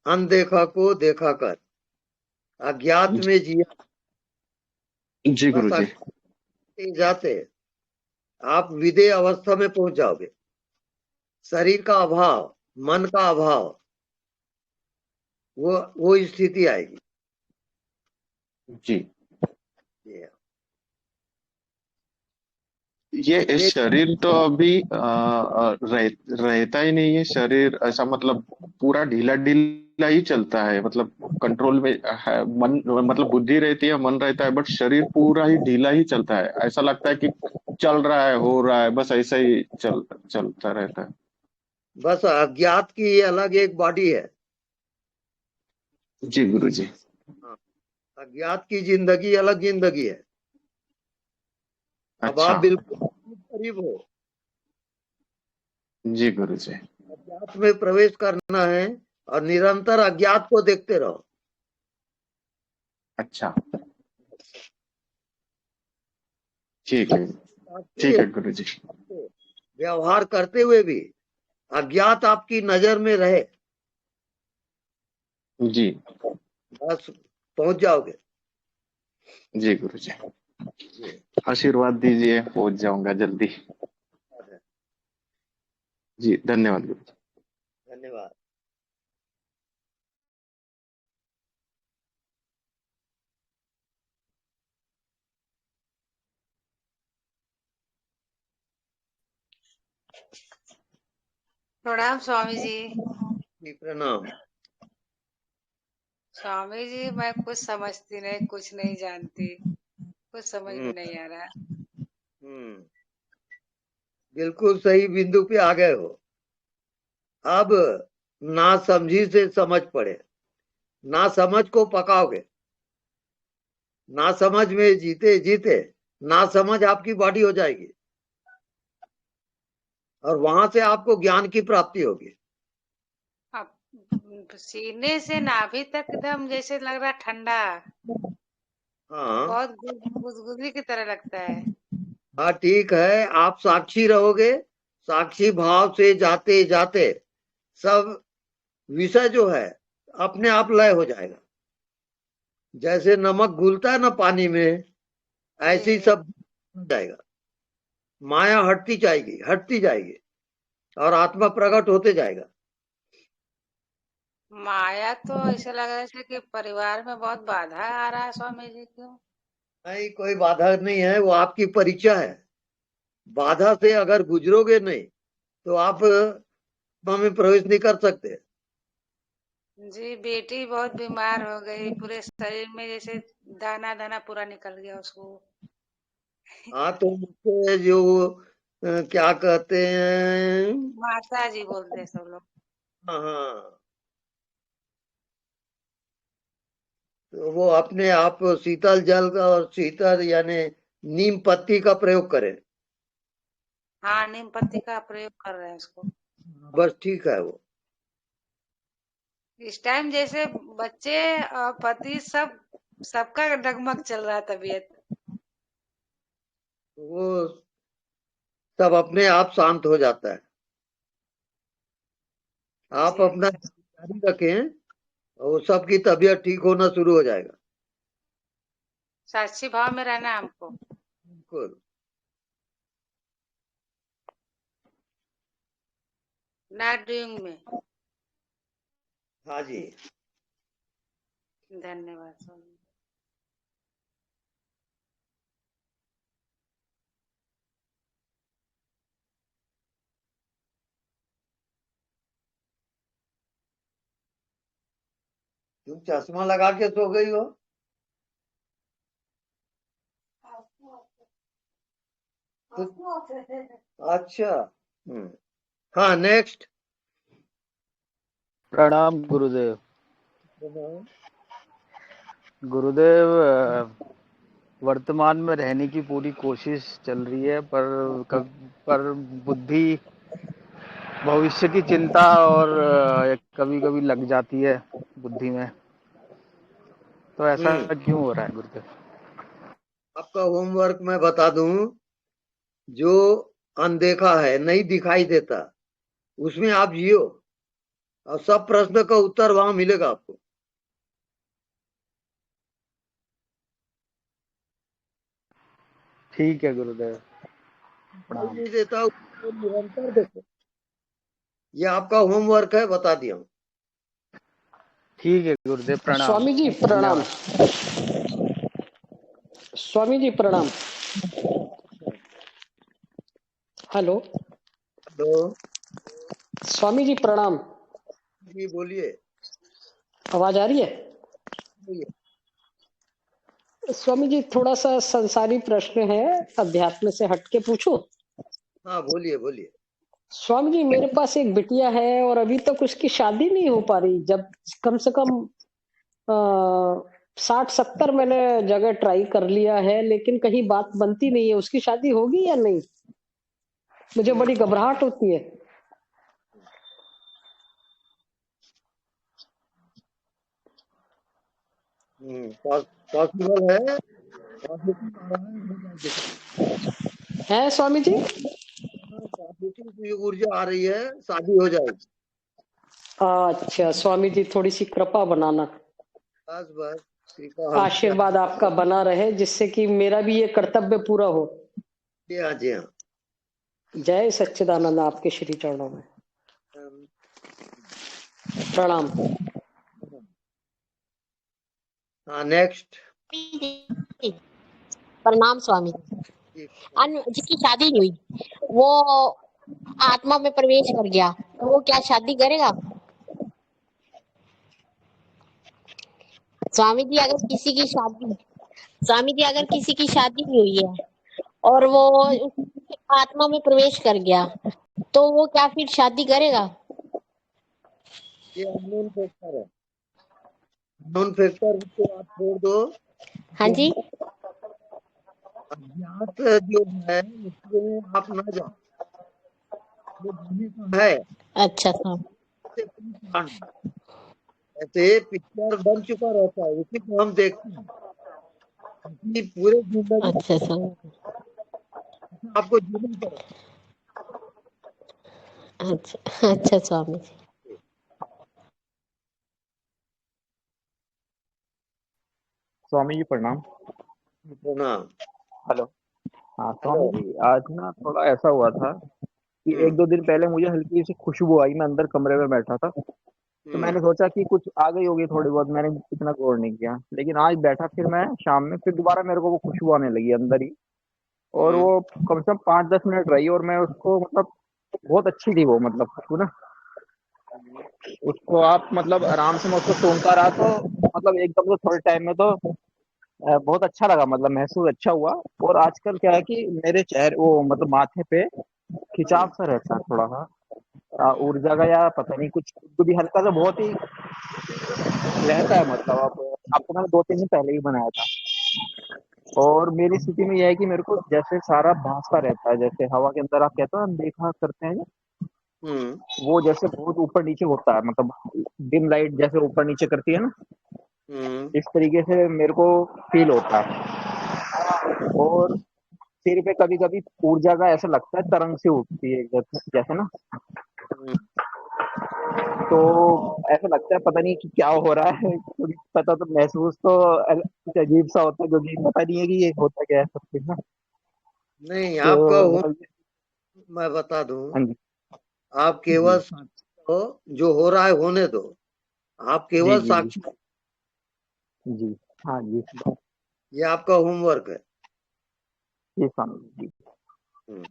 अनदेखा को देखा कर, अज्ञात में जिया। जी गुरु जी। जाते आप विदेह अवस्था में पहुंच जाओगे। शरीर का अभाव, मन का अभाव, वो स्थिति आएगी। जी। ये शरीर तो अभी रहता ही नहीं है शरीर, ऐसा मतलब पूरा ढीला ढीला ही चलता है, मतलब कंट्रोल में है मन, मतलब बुद्धि रहती है, मन रहता है, बट शरीर पूरा ही ढीला ही चलता है। ऐसा लगता है कि चल रहा है, हो रहा है, बस ऐसा ही चलता रहता है। बस अज्ञात की अलग एक बॉडी है। जी गुरु जी। अज्ञात की जिंदगी अलग जिंदगी है। अब अच्छा। आप बिल्कुल करीब हो। जी गुरु जी। अज्ञात में प्रवेश करना है और निरंतर अज्ञात को देखते रहो। अच्छा, ठीक है, ठीक है गुरु जी। व्यवहार करते हुए भी अज्ञात आपकी नजर में रहे, जी बस पहुंच जाओगे। जी गुरु जी, आशीर्वाद दीजिए, पहुंच जाऊंगा जल्दी। जी धन्यवाद गुरु जी। धन्यवाद। प्रणाम स्वामी जी। जी प्रणाम। स्वामी जी मैं कुछ समझती नहीं, कुछ नहीं जानती, कुछ समझ में नहीं आ रहा। बिल्कुल सही बिंदु पे आ गए हो। अब ना समझी से समझ पड़े, ना समझ को पकाओगे, ना समझ में जीते जीते ना समझ आपकी बॉडी हो जाएगी और वहां से आपको ज्ञान की प्राप्ति होगी। अब सीने से नाभि तक एकदम जैसे लग रहा ठंडा, हाँ बहुत गुदगुदी की तरह लगता है। हाँ ठीक है, आप साक्षी रहोगे, साक्षी भाव से जाते जाते सब विषय जो है अपने आप लय हो जाएगा। जैसे नमक घुलता है ना पानी में, ऐसे ही सब हो जाएगा। माया हटती जाएगी और आत्मा प्रकट होते जाएगा। माया तो ऐसे लग रहा है कि परिवार में बहुत बाधा आ रहा है स्वामी जी, क्यों? नहीं, कोई बाधा नहीं है, वो आपकी परीक्षा है। बाधा से अगर गुजरोगे नहीं तो आप में प्रवेश नहीं कर सकते। जी बेटी बहुत बीमार हो गई, पूरे शरीर में जैसे दाना दाना पूरा निकल गया उसको। हाँ तो उसके जो क्या कहते हैं, माता जी बोलते हैं सब लोग। हाँ हाँ, तो वो अपने आप शीतल जल का और शीतल यानी नीम पत्ती का प्रयोग करें। हाँ नीम पत्ती का प्रयोग कर रहे हैं इसको। बस ठीक है। वो इस टाइम जैसे बच्चे और पति सबका डगमग चल रहा है तबीयत। वो सब अपने आप शांत हो जाता है। आप जी अपना अच्छा, जारी रखें और सबकी तबीयत ठीक होना शुरू हो जाएगा। साक्षी भाव में रहना है हमको। बिल्कुल। नॉट डूइंग में। हाँ जी, धन्यवाद स्वामी। तुम चश्मा लगा के सो गई हो? अच्छा। हाँ नेक्स्ट। प्रणाम गुरुदेव। गुरुदेव वर्तमान में रहने की पूरी कोशिश चल रही है, पर बुद्धि भविष्य की चिंता और कभी कभी लग जाती है बुद्धि में। तो ऐसा क्यों हो रहा है गुरुदेव? आपका होमवर्क मैं बता दूं, जो अनदेखा है, नहीं दिखाई देता, उसमें आप जियो और सब प्रश्न का उत्तर वहां मिलेगा आपको। ठीक है गुरुदेव, प्रणाम। नहीं देता निरंतर देखो, ये आपका होमवर्क है, बता दिया हूँ। ठीक है गुरुदेव, प्रणाम। स्वामी जी प्रणाम। स्वामी जी प्रणाम। हेलो हेलो स्वामी जी प्रणाम। जी बोलिए। आवाज आ रही है? स्वामी जी थोड़ा सा संसारी प्रश्न है, अध्यात्म से हटके पूछूं? हाँ बोलिए बोलिए। स्वामी जी मेरे पास एक बिटिया है और अभी तक उसकी शादी नहीं हो पा रही। जब कम से कम 60-70 मैंने जगह ट्राई कर लिया है, लेकिन कहीं बात बनती नहीं है। उसकी शादी होगी या नहीं? मुझे बड़ी घबराहट होती है। पॉसिबल है, है स्वामी जी? ऊर्जा आ रही है, शादी हो जाएगी। अच्छा स्वामी जी थोड़ी सी कृपा बनाना। बस बस, आशीर्वाद आपका बना रहे, जिससे कि मेरा भी ये कर्तव्य पूरा हो। जी हाँ जी हाँ। जय सच्चिदानंद आपके श्री चरणों में प्रणाम। हाँ नेक्स्ट। प्रणाम स्वामी जी। जिसकी शादी नहीं हुई वो आत्मा में प्रवेश कर गया, तो वो क्या शादी करेगा? स्वामी जी अगर किसी की शादी स्वामी जी अगर किसी की शादी हुई है और वो उसकी आत्मा में प्रवेश कर गया तो वो क्या फिर शादी करेगा? ये अननोन फैक्टर है। अननोन फैक्टर को आप छोड़ दो। हाँ जी। अज्ञात जो है उसमें आप ना जाओ, वो जाने का है। अच्छा स्वामी। ऐसे पिक्चर बन चुका रहता है, उसी को हम देखते हैं। अपनी पूरे जिंदगी अच्छा स्वामी। आपको जीना पड़ेगा। अच्छा स्वामी जी। स्वामी जी प्रणाम। प्रणाम। हेलो। हाँ स्वामी जी, आज ना थोड़ा ऐसा हुआ था कि एक दो दिन पहले मुझे हल्की सी खुशबू आई। मैं अंदर कमरे में बैठा था तो मैंने सोचा कि कुछ आ गई होगी थोड़ी बहुत, मैंने इतना गौर नहीं किया। लेकिन आज बैठा फिर मैं शाम में, फिर दोबारा मेरे को वो खुशबू आने लगी अंदर ही, और वो कम से कम 5-10 मिनट रही और मैं उसको मतलब बहुत अच्छी थी वो, मतलब खुशबू ना, उसको आप मतलब आराम से मैं उसको सूंघता रहा तो मतलब एकदम से थोड़े टाइम में तो बहुत अच्छा लगा, मतलब महसूस अच्छा हुआ। और आजकल क्या है कि मेरे चेहरे वो मतलब माथे पे खिंचाव सा रहता है थोड़ा सा, ऊर्जा का या पता नहीं कुछ तो भी हल्का सा बहुत ही रहता है। मतलब अब आपको मैंने 2-3 दिन पहले ही बनाया था। और मेरी स्थिति में यह है कि मेरे को जैसे सारा भासता रहता है, जैसे हवा के अंदर आप कहते हो देखा करते हैं वो जैसे बहुत ऊपर नीचे होता है, मतलब डिम लाइट जैसे ऊपर नीचे करती है ना, इस तरीके से मेरे को फील होता है। और सिर पे कभी कभी ऊर्जा का ऐसा लगता है तरंग से उठती है जैसे ना, तो ऐसा लगता है पता नहीं कि क्या हो रहा है। कुछ पता तो महसूस तो कुछ अजीब सा होता है, जो कि पता नहीं है कि ये होता क्या है सब कुछ ना। नहीं, तो आपका हो, मतलब मैं बता दूं, हाँ जी आप जी केवल साक्षी हो, जो हो रहा है होने दो। आप जी केवल जी जी साक्षी, जी हाँ जी ये आपका होमवर्क है। जी स्वामी जी हम्म,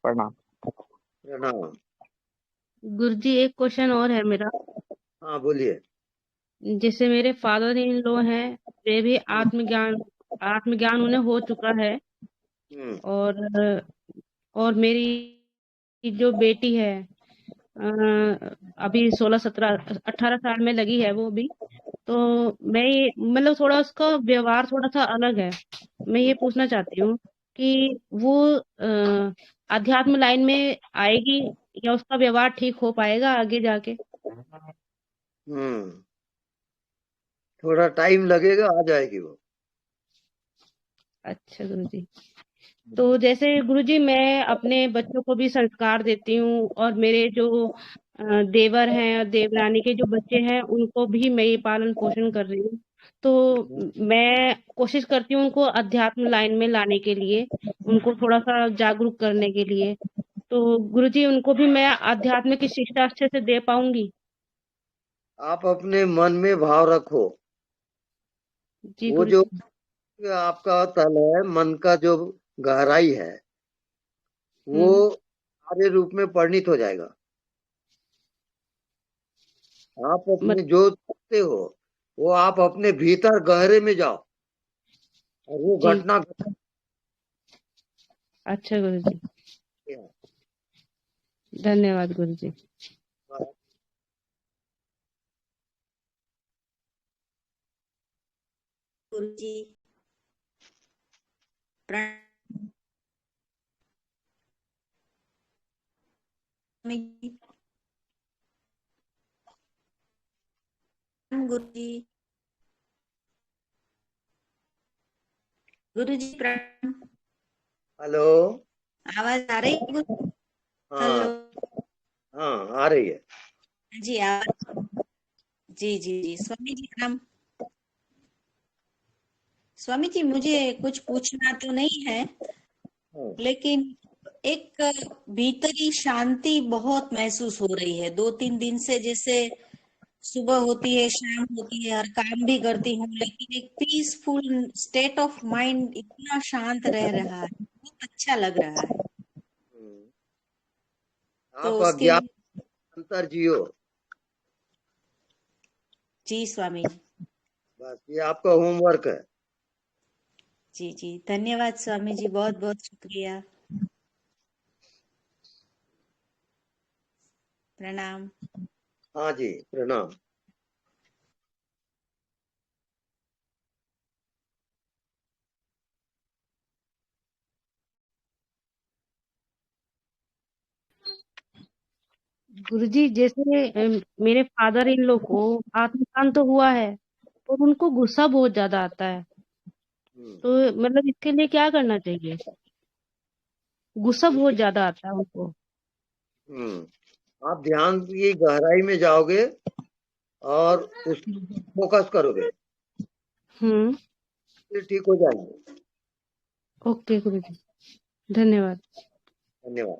प्रणाम। प्रणाम। गुरुजी एक क्वेश्चन और है मेरा। हाँ बोलिए। जैसे मेरे फादर इन लॉ हैं, वे भी आत्मज्ञान उन्हें हो चुका है, और मेरी जो बेटी है अभी 16-17-18 साल में लगी है वो भी। तो मैं ये मतलब थोड़ा उसका व्यवहार थोड़ा सा अलग है। मैं ये पूछना चाहती हूँ कि वो अध्यात्म लाइन में आएगी या उसका व्यवहार ठीक हो पाएगा आगे जाके? थोड़ा टाइम लगेगा, आ जाएगी वो। अच्छा गुरुजी। तो जैसे गुरुजी मैं अपने बच्चों को भी संस्कार देती हूँ, और मेरे जो देवर हैं और देवरानी के जो बच्चे हैं उनको भी मैं ये पालन पोषण कर रही हूँ। तो मैं कोशिश करती हूँ उनको अध्यात्म लाइन में लाने के लिए, उनको थोड़ा सा जागरूक करने के लिए। तो गुरुजी उनको भी मैं अध्यात्म की शिक्षा अच्छे से दे पाऊंगी? आप अपने मन में भाव रखो। जी वो जो गुरुजी। आपका तल है, मन का जो गहराई है, वो कार्य रूप में परिणित हो जाएगा। आप अपने जो चाहते हो वो आप अपने भीतर गहरे में जाओ और वो जी घटना घटे। अच्छा गुरुजी, धन्यवाद गुरुजी। गुरुजी गुरुजी गुरुजी प्रणाम। हेलो, आवाज आ रही है? हेलो। हाँ हाँ आ रही है जी आवाज। जी जी जी स्वामी जी प्रणाम। स्वामी जी मुझे कुछ पूछना तो नहीं है, लेकिन एक भीतरी शांति बहुत महसूस हो रही है 2-3 दिन से। जैसे सुबह होती है, शाम होती है, हर काम भी करती हूँ, लेकिन एक पीसफुल स्टेट ऑफ माइंड, इतना शांत रह रहा है, बहुत अच्छा लग रहा है। तो आप उसके अज्ञान लिए अंतर जियो। जी स्वामी जी। बस ये आपका होमवर्क है। जी जी, धन्यवाद स्वामी जी, बहुत बहुत शुक्रिया, प्रणाम। हाँ जी, प्रणाम। गुरुजी, जैसे मेरे फादर इन लोग को आत्मज्ञान तो हुआ है और उनको गुस्सा बहुत ज्यादा आता है, तो मतलब इसके लिए क्या करना चाहिए? गुस्सा बहुत ज्यादा आता है उनको। आप ध्यान की गहराई में जाओगे और उस फोकस करोगे, फिर ठीक हो जाएंगे। ओके गुरुजी, धन्यवाद। धन्यवाद।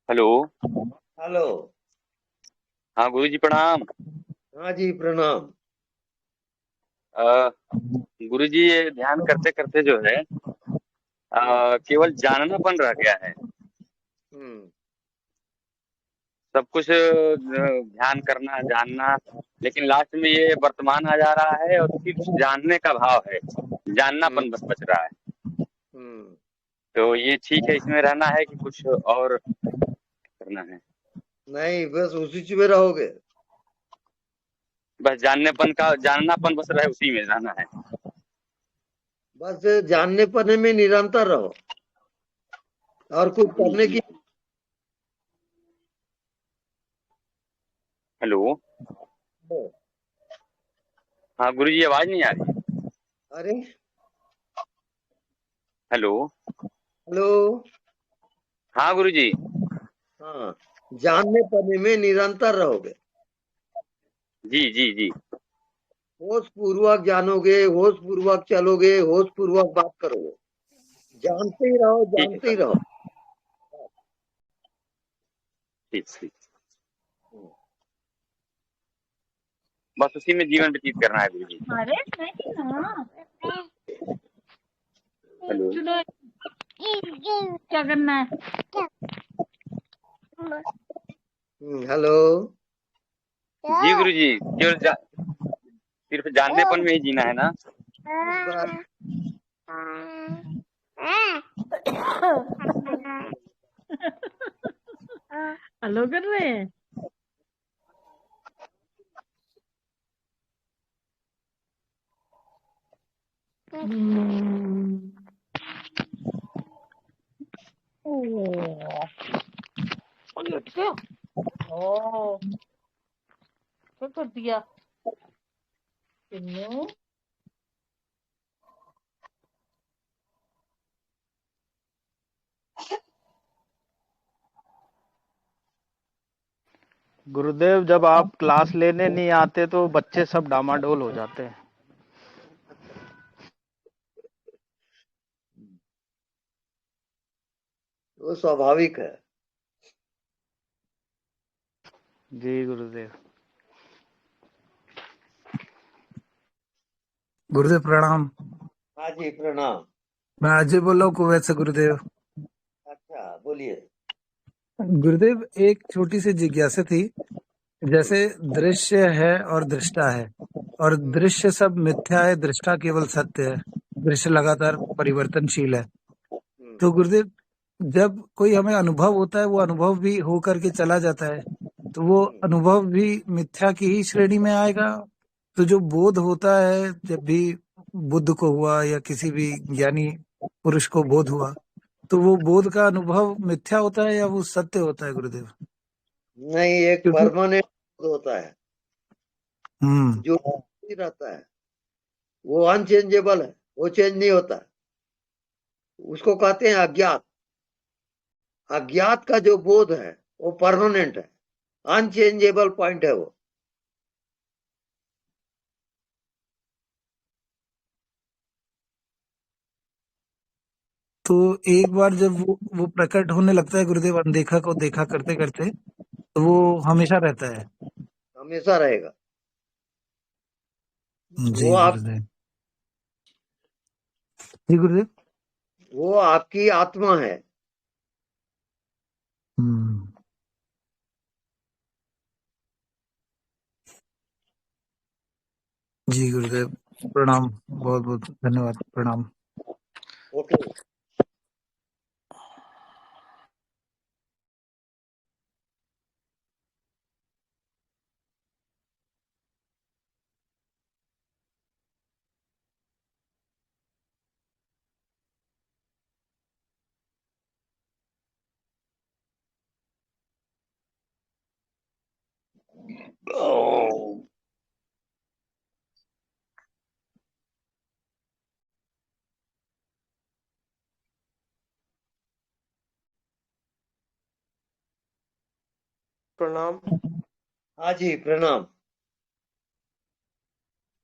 हेलो। हेलो। हाँ गुरु जी प्रणाम। हाँ जी प्रणाम। गुरु जी ये ध्यान करते करते जो है केवल जाननापन रह गया है। सब कुछ ध्यान करना जानना, लेकिन लास्ट में ये वर्तमान आ जा रहा है और सिर्फ जानने का भाव है, जाननापन बस बच रहा है। तो ये ठीक है, इसमें रहना है कि कुछ और करना है? नहीं, बस उसी में रहोगे। बस जाननापन बस रहे, उसी में रहना है। बस जानने पढ़ने में निरंतर रहो और कुछ करने की। हेलो। हाँ गुरु जी, आवाज नहीं आ रही। अरे हेलो। हेलो। हाँ गुरु जी। हाँ, जानने पढ़ने में निरंतर रहोगे। जी जी जी। होश पूर्वक जानोगे, होश पूर्वक चलोगे, होश पूर्वक बात करोगे। जानते ही रहो, जानते ही रहो। ठीक ठीक। बस उसी में जीवन व्यतीत करना है गुरु जी। हेलो। क्या करना है? हेलो। जी गुरु जी, केवल सिर्फ जाननेपन में ही जीना है ना? हेलो कर रहे हैं। क्या कर दिया? गुरुदेव, जब आप क्लास लेने नहीं आते तो बच्चे सब डामाडोल हो जाते हैं। वो स्वाभाविक है। जी गुरुदेव। गुरुदेव प्रणाम। हाँ जी प्रणाम। मैं अजय बोल रहा हूँ कुवैत से गुरुदेव। अच्छा बोलिए। गुरुदेव, एक छोटी सी जिज्ञासा थी। जैसे दृश्य है और दृष्टा है, और दृश्य सब मिथ्या है, दृष्टा केवल सत्य है। दृश्य लगातार परिवर्तनशील है। तो गुरुदेव, जब कोई हमें अनुभव होता है, वो अनुभव भी हो करके चला जाता है, तो वो अनुभव भी मिथ्या की ही श्रेणी में आएगा। तो जो बोध होता है, जब भी बुद्ध को हुआ या किसी भी ज्ञानी पुरुष को बोध हुआ, तो वो बोध का अनुभव मिथ्या होता है या वो सत्य होता है गुरुदेव? नहीं, एक परमानेंट होता है जो रहता है, वो अनचेंजेबल है, वो चेंज नहीं होता। उसको कहते हैं अज्ञात। अज्ञात का जो बोध है वो परमानेंट है, अनचेंजेबल पॉइंट है वो। तो एक बार जब वो प्रकट होने लगता है गुरुदेव, अनदेखा को देखा करते करते, तो वो हमेशा रहता है? हमेशा रहेगा। जी गुरुदेव। जी गुरुदेव। वो आपकी आत्मा है। जी गुरुदेव, प्रणाम, बहुत बहुत धन्यवाद, प्रणाम। ओके। प्रणाम। हाँ जी, प्रणाम।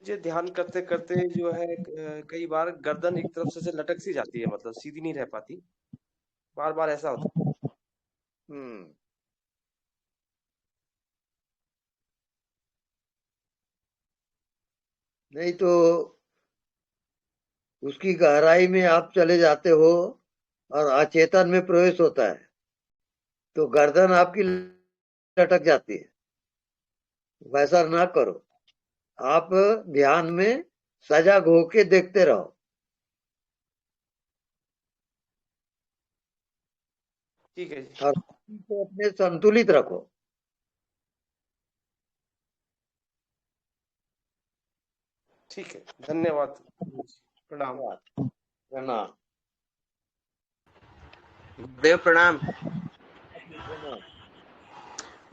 मुझे ध्यान करते करते जो है कई बार गर्दन एक तरफ से लटक सी जाती है, मतलब सीधी नहीं रह पाती, बार बार ऐसा होता है। नहीं तो उसकी गहराई में आप चले जाते हो और अचेतन में प्रवेश होता है, तो गर्दन आपकी लटक जाती है। वैसा ना करो, आप ध्यान में सजग होके देखते रहो। ठीक है जी। और को अपने संतुलित रखो। ठीक है, धन्यवाद, प्रणाम। प्रणाम। गुरुदेव प्रणाम।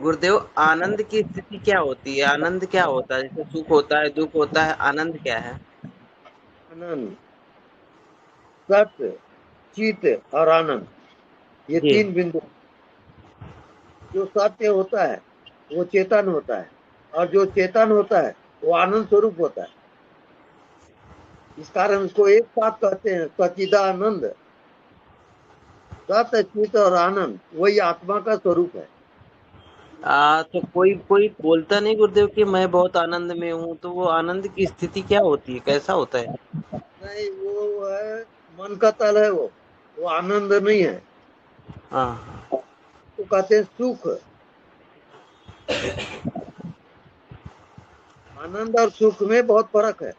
गुरुदेव, आनंद की स्थिति क्या होती है? आनंद क्या होता है? जैसे सुख होता है, दुख होता है, आनंद क्या है? आनंद, सत्य, चित और आनंद, ये तीन बिंदु। जो सत्य होता है वो चेतन होता है, और जो चेतन होता है वो आनंद स्वरूप होता है। इस कारण उसको एक साथ कहते हैं सच्चिदानंद। सत्य, चित और आनंद वही आत्मा का स्वरूप है। तो कोई कोई बोलता नहीं गुरुदेव कि मैं बहुत आनंद में हूँ, तो वो आनंद की स्थिति क्या होती है, कैसा होता है? नहीं, वो है मन का तल है, वो आनंद नहीं है। तो कहते हैं सुख। आनंद और सुख में बहुत फर्क है।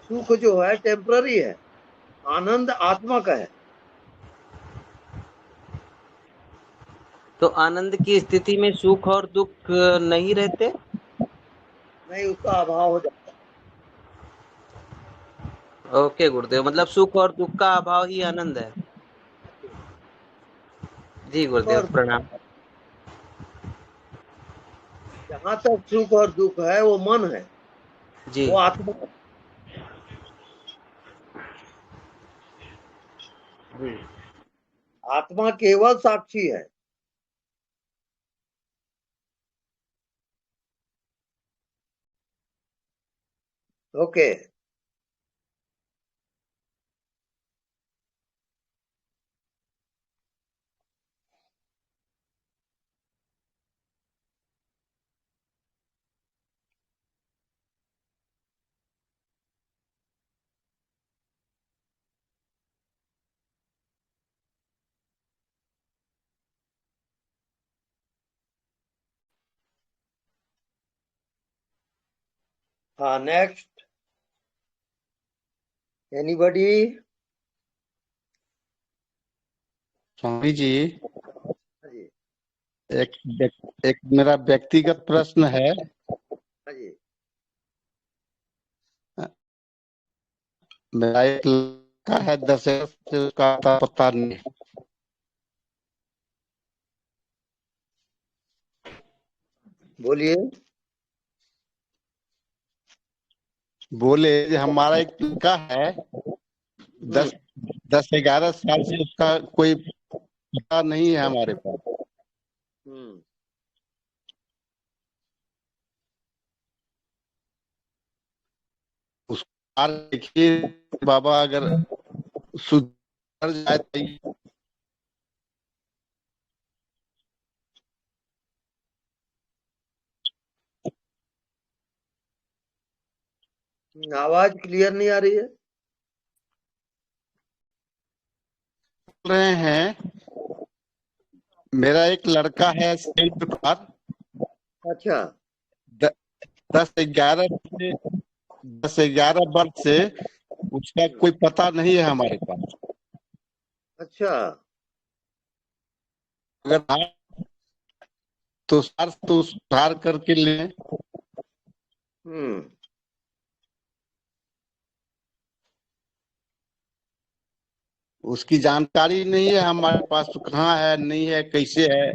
सुख जो है टेम्पररी है, आनंद आत्मा का है। तो आनंद की स्थिति में सुख और दुख नहीं रहते? नहीं, उसका अभाव हो जाता है। ओके गुरुदेव, मतलब सुख और दुख का अभाव ही आनंद है। जी गुरुदेव, प्रणाम। जहाँ तक सुख और दुख है वो मन है जी, वो आत्मा जी। आत्मा केवल साक्षी है। ओके। हाँ, नेक्स्ट एनीबॉडी? स्वामी जी, एक मेरा व्यक्तिगत प्रश्न है। मेरा एक लड़का है 10 से उसका आता पता नहीं। बोलिए। बोले कि हमारा एक लड़का है 10-11 साल से, उसका कोई पता नहीं है हमारे पास। उसको देखिए बाबा, अगर सुधर जाए तो आवाज क्लियर नहीं आ रही है। रहे हैं, मेरा एक लड़का है सेंट कुमार। अच्छा। 10-11 वर्ष से उसका कोई पता नहीं है हमारे पास। अच्छा। अगर तो सुधार करके लें। उसकी जानकारी नहीं है हमारे पास, तो कहाँ है, नहीं है, कैसे है।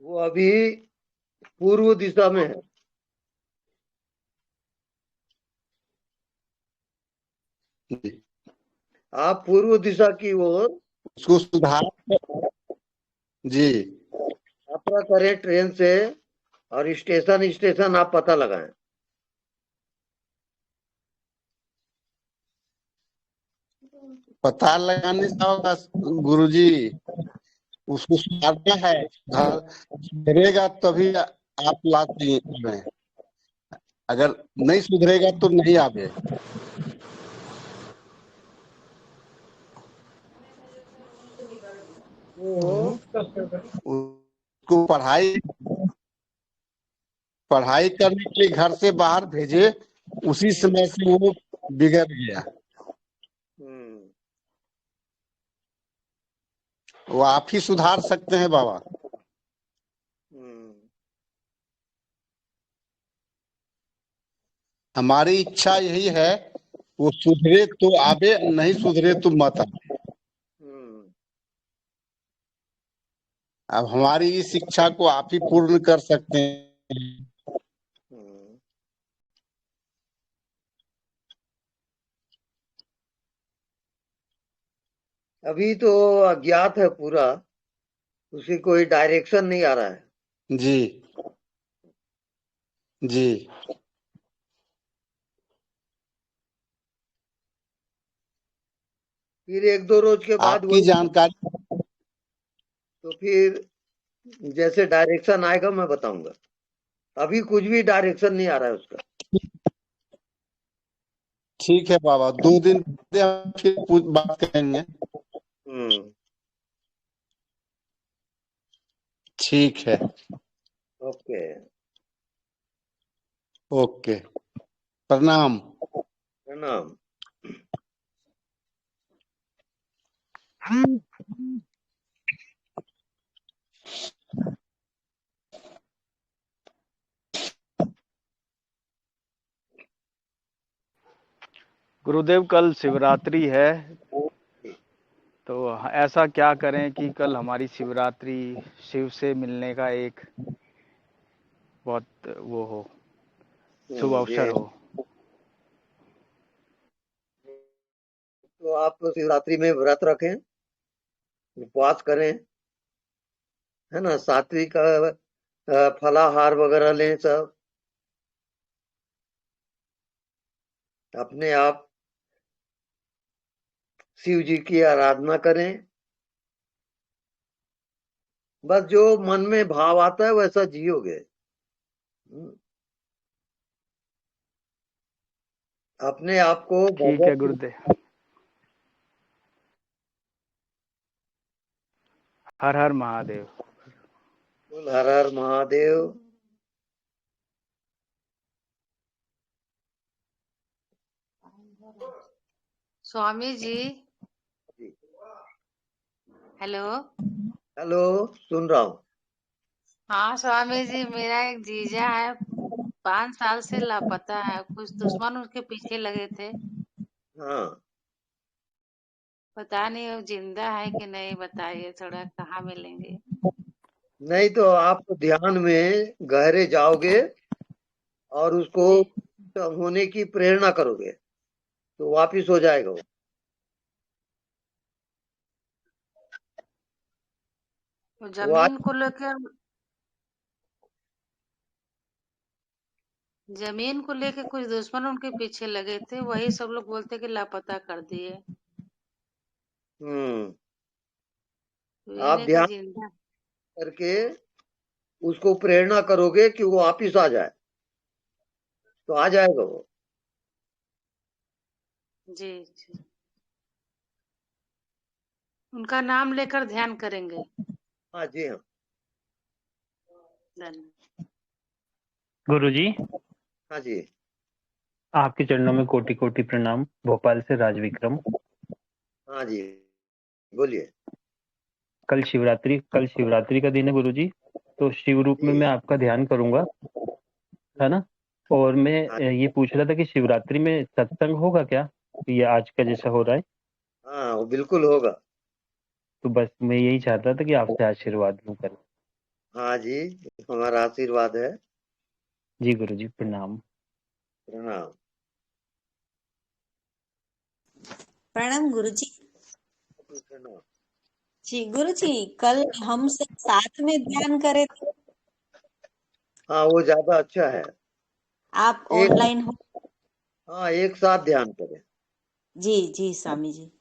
वो अभी पूर्व दिशा में है। आप पूर्व दिशा की ओर उसको सुधार जी यात्रा करें ट्रेन से, और स्टेशन स्टेशन आप पता लगाएं। पता लगाने से होगा गुरुजी, उसको सुधारना है। सुधरेगा तभी आप लाते हैं, अगर नहीं सुधरेगा तो नहीं आवे। उसको पढ़ाई करने के लिए घर से बाहर भेजे, उसी समय से वो बिगड़ गया। वो आप ही सुधार सकते हैं बाबा। हमारी इच्छा यही है, वो सुधरे तो आवे, नहीं सुधरे तो मत आवे। अब हमारी इस इच्छा को आप ही पूर्ण कर सकते हैं। अभी तो अज्ञात है पूरा, उसी कोई डायरेक्शन नहीं आ रहा है। जी जी। फिर 1-2 रोज के बाद आपकी जानकारी, तो फिर जैसे डायरेक्शन आएगा मैं बताऊंगा। अभी कुछ भी डायरेक्शन नहीं आ रहा है उसका। ठीक है बाबा, 2 दिन फिर बात करेंगे। ठीक है। ओके। ओके, प्रणाम। प्रणाम। गुरुदेव कल शिवरात्रि है, तो ऐसा क्या करें कि कल हमारी शिवरात्रि शिव से मिलने का एक बहुत वो हो, शुभ अवसर हो। तो आप शिवरात्रि में व्रत रखें, उपवास करें, है ना, सात्विक फलाहार वगैरह लें, सब अपने आप शिव जी की आराधना करें। बस जो मन में भाव आता है वैसा जियोगे। अपने आप को ठीक है गुरुदेव। हर हर महादेव। हर हर महादेव। स्वामी जी हेलो। हेलो, सुन रहा हूँ। हाँ स्वामी जी, मेरा एक जीजा है, 5 साल से लापता है। कुछ दुश्मन उसके पीछे लगे थे, हाँ, पता नहीं वो जिंदा है कि नहीं। बताइए थोड़ा, कहाँ मिलेंगे? नहीं तो आप ध्यान में गहरे जाओगे और उसको जी। होने की प्रेरणा करोगे तो वापिस हो जाएगा वो। वो वो आज जमीन को लेके कुछ दुश्मन उनके पीछे लगे थे, वही सब लोग बोलते कि लापता कर दिए। तो ये आप नहीं कि ध्यान जिंदा। करके उसको प्रेरणा करोगे कि वो वापिस आ जाए तो आ जाएगा वो। जी जी, उनका नाम लेकर ध्यान करेंगे। हाँ जी, हाँ। धन्यवाद। गुरुजी, हाँ जी, आपके चरणों में कोटि कोटि प्रणाम। भोपाल से राज विक्रम। हाँ जी, बोलिए। कल शिवरात्रि का दिन है गुरुजी, तो शिव रूप में जी, मैं आपका ध्यान करूंगा, है ना। और मैं हाँ ये पूछ रहा था कि शिवरात्रि में सत्संग होगा क्या, ये आज का जैसा हो रहा है? हाँ, वो बिल्कुल होगा। तो बस मैं यही चाहता था कि आपसे आशीर्वाद लूं कल। हाँ जी, हमारा आशीर्वाद है। जी गुरुजी, प्रणाम। प्रणाम। प्रणाम गुरुजी। प्रणाम। जी गुरुजी, कल हम सब साथ में ध्यान करे थे, हाँ, वो ज्यादा अच्छा है। आप एक ऑनलाइन हो? हाँ, एक साथ ध्यान करें। जी जी स्वामी जी।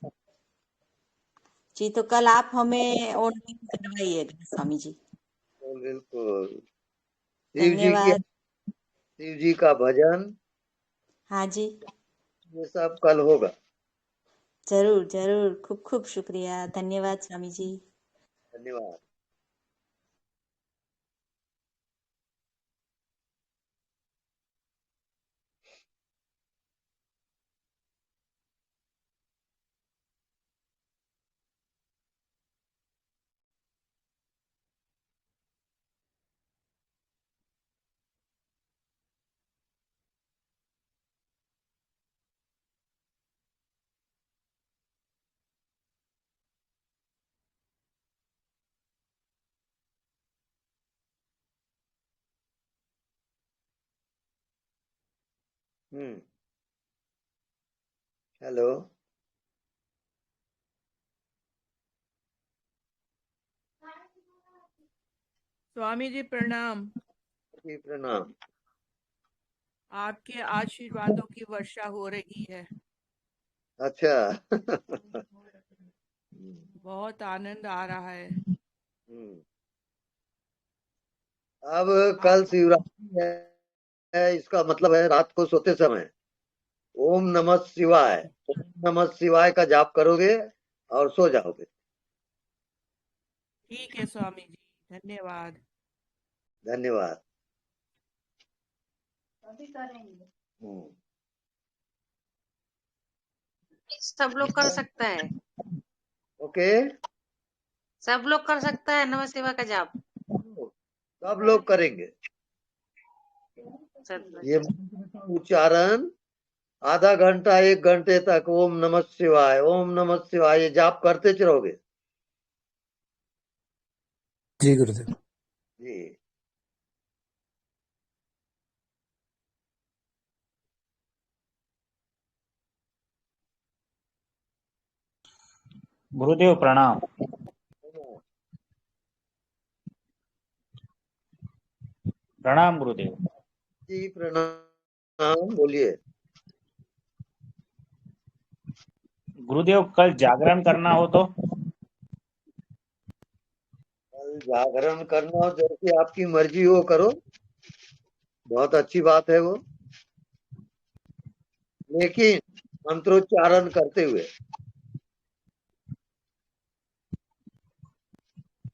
जी तो कल आप हमें ऑनलाइन करवाइएगा स्वामी जी। बिल्कुल। धन्यवाद। शिव जी का भजन हाँ जी, ये सब कल होगा। जरूर जरूर, खूब खूब शुक्रिया, धन्यवाद स्वामी जी। धन्यवाद। हेलो। स्वामी जी प्रणाम। जी प्रणाम। आपके आशीर्वादों की वर्षा हो रही है। अच्छा। बहुत आनंद आ रहा है। अब कल शिवरात्रि है, इसका मतलब है रात को सोते समय ओम नमः शिवाय, ओम नमः शिवाय का जाप करोगे और सो जाओगे। ठीक है स्वामी जी, धन्यवाद। धन्यवाद। अभी करेंगे। सब लोग कर सकता है। ओके, सब लोग कर सकता है नमः शिवाय का जाप। सब लोग करेंगे। ये मंत्र का उच्चारण आधा घंटा 1 घंटे तक ओम नमः शिवाय, ओम नमः शिवाय ये जाप करते रहोगे। जी गुरुदेव। जी। गुरुदेव प्रणाम। प्रणाम गुरुदेव। जी प्रणाम, बोलिए। गुरुदेव कल जागरण करना हो तो? कल जागरण करना हो, जैसे आपकी मर्जी हो करो, बहुत अच्छी बात है वो, लेकिन मंत्रोच्चारण करते हुए।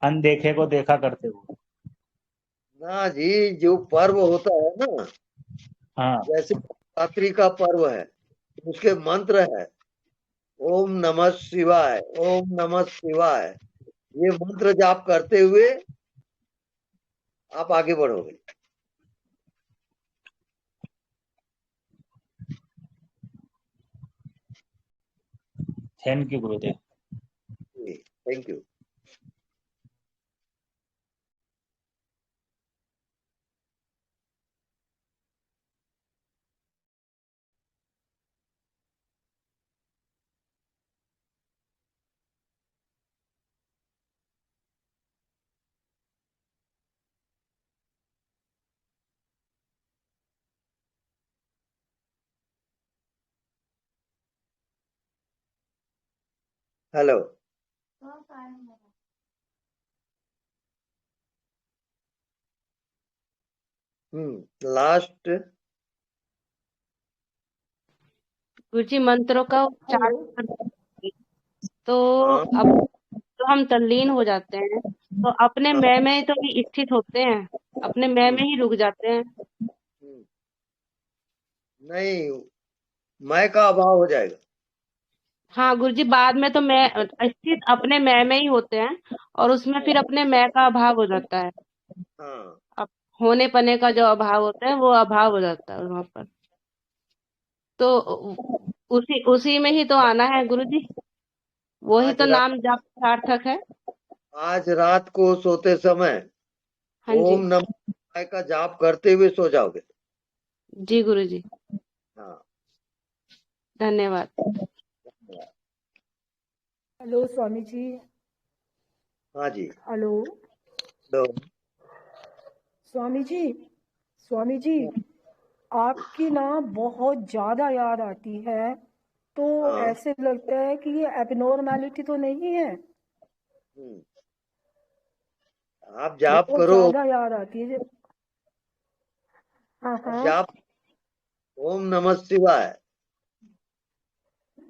अनदेखे को देखा करते हुए। ना जी, जो पर्व होता है ना, हाँ। जैसे शिवरात्रि का पर्व है, उसके मंत्र है ओम नमः शिवाय, ओम नमः शिवाय। ये मंत्र जाप करते हुए आप आगे बढ़ोगे। Thank you Gurudev. Thank you. Hello. Last. गुरुजी मंत्रों का उच्चारण करते तो अब तो हम तल्लीन हो जाते हैं, तो अपने मैं में तो ही स्थित होते हैं, अपने मैं में ही रुक जाते हैं। नहीं, मैं का अभाव हो जाएगा। हाँ गुरुजी, बाद में तो मैं स्थित अपने मैं में ही होते हैं और उसमें फिर अपने मैं का अभाव हो जाता है। हाँ, अब होने पने का जो अभाव होता है वो अभाव हो जाता है वहां पर। तो उसी उसी में ही तो आना है गुरुजी, वही आज तो रात नाम जाप सार्थक है। आज रात को सोते समय हाँ जी ओम नमः शिवाय का जाप करते हुए सो जाओगे। जी गुरुजी, हाँ, धन्यवाद। हेलो स्वामी जी। हाँ जी। हेलो तो स्वामी जी। स्वामी जी, आपकी ना बहुत ज्यादा याद आती है, तो हाँ, ऐसे लगता है कि ये एबनॉर्मैलिटी तो नहीं है। आप जाप बहुत करो। ज्यादा याद आती है हाँ आप हाँ। जाप ओम नमः शिवाय।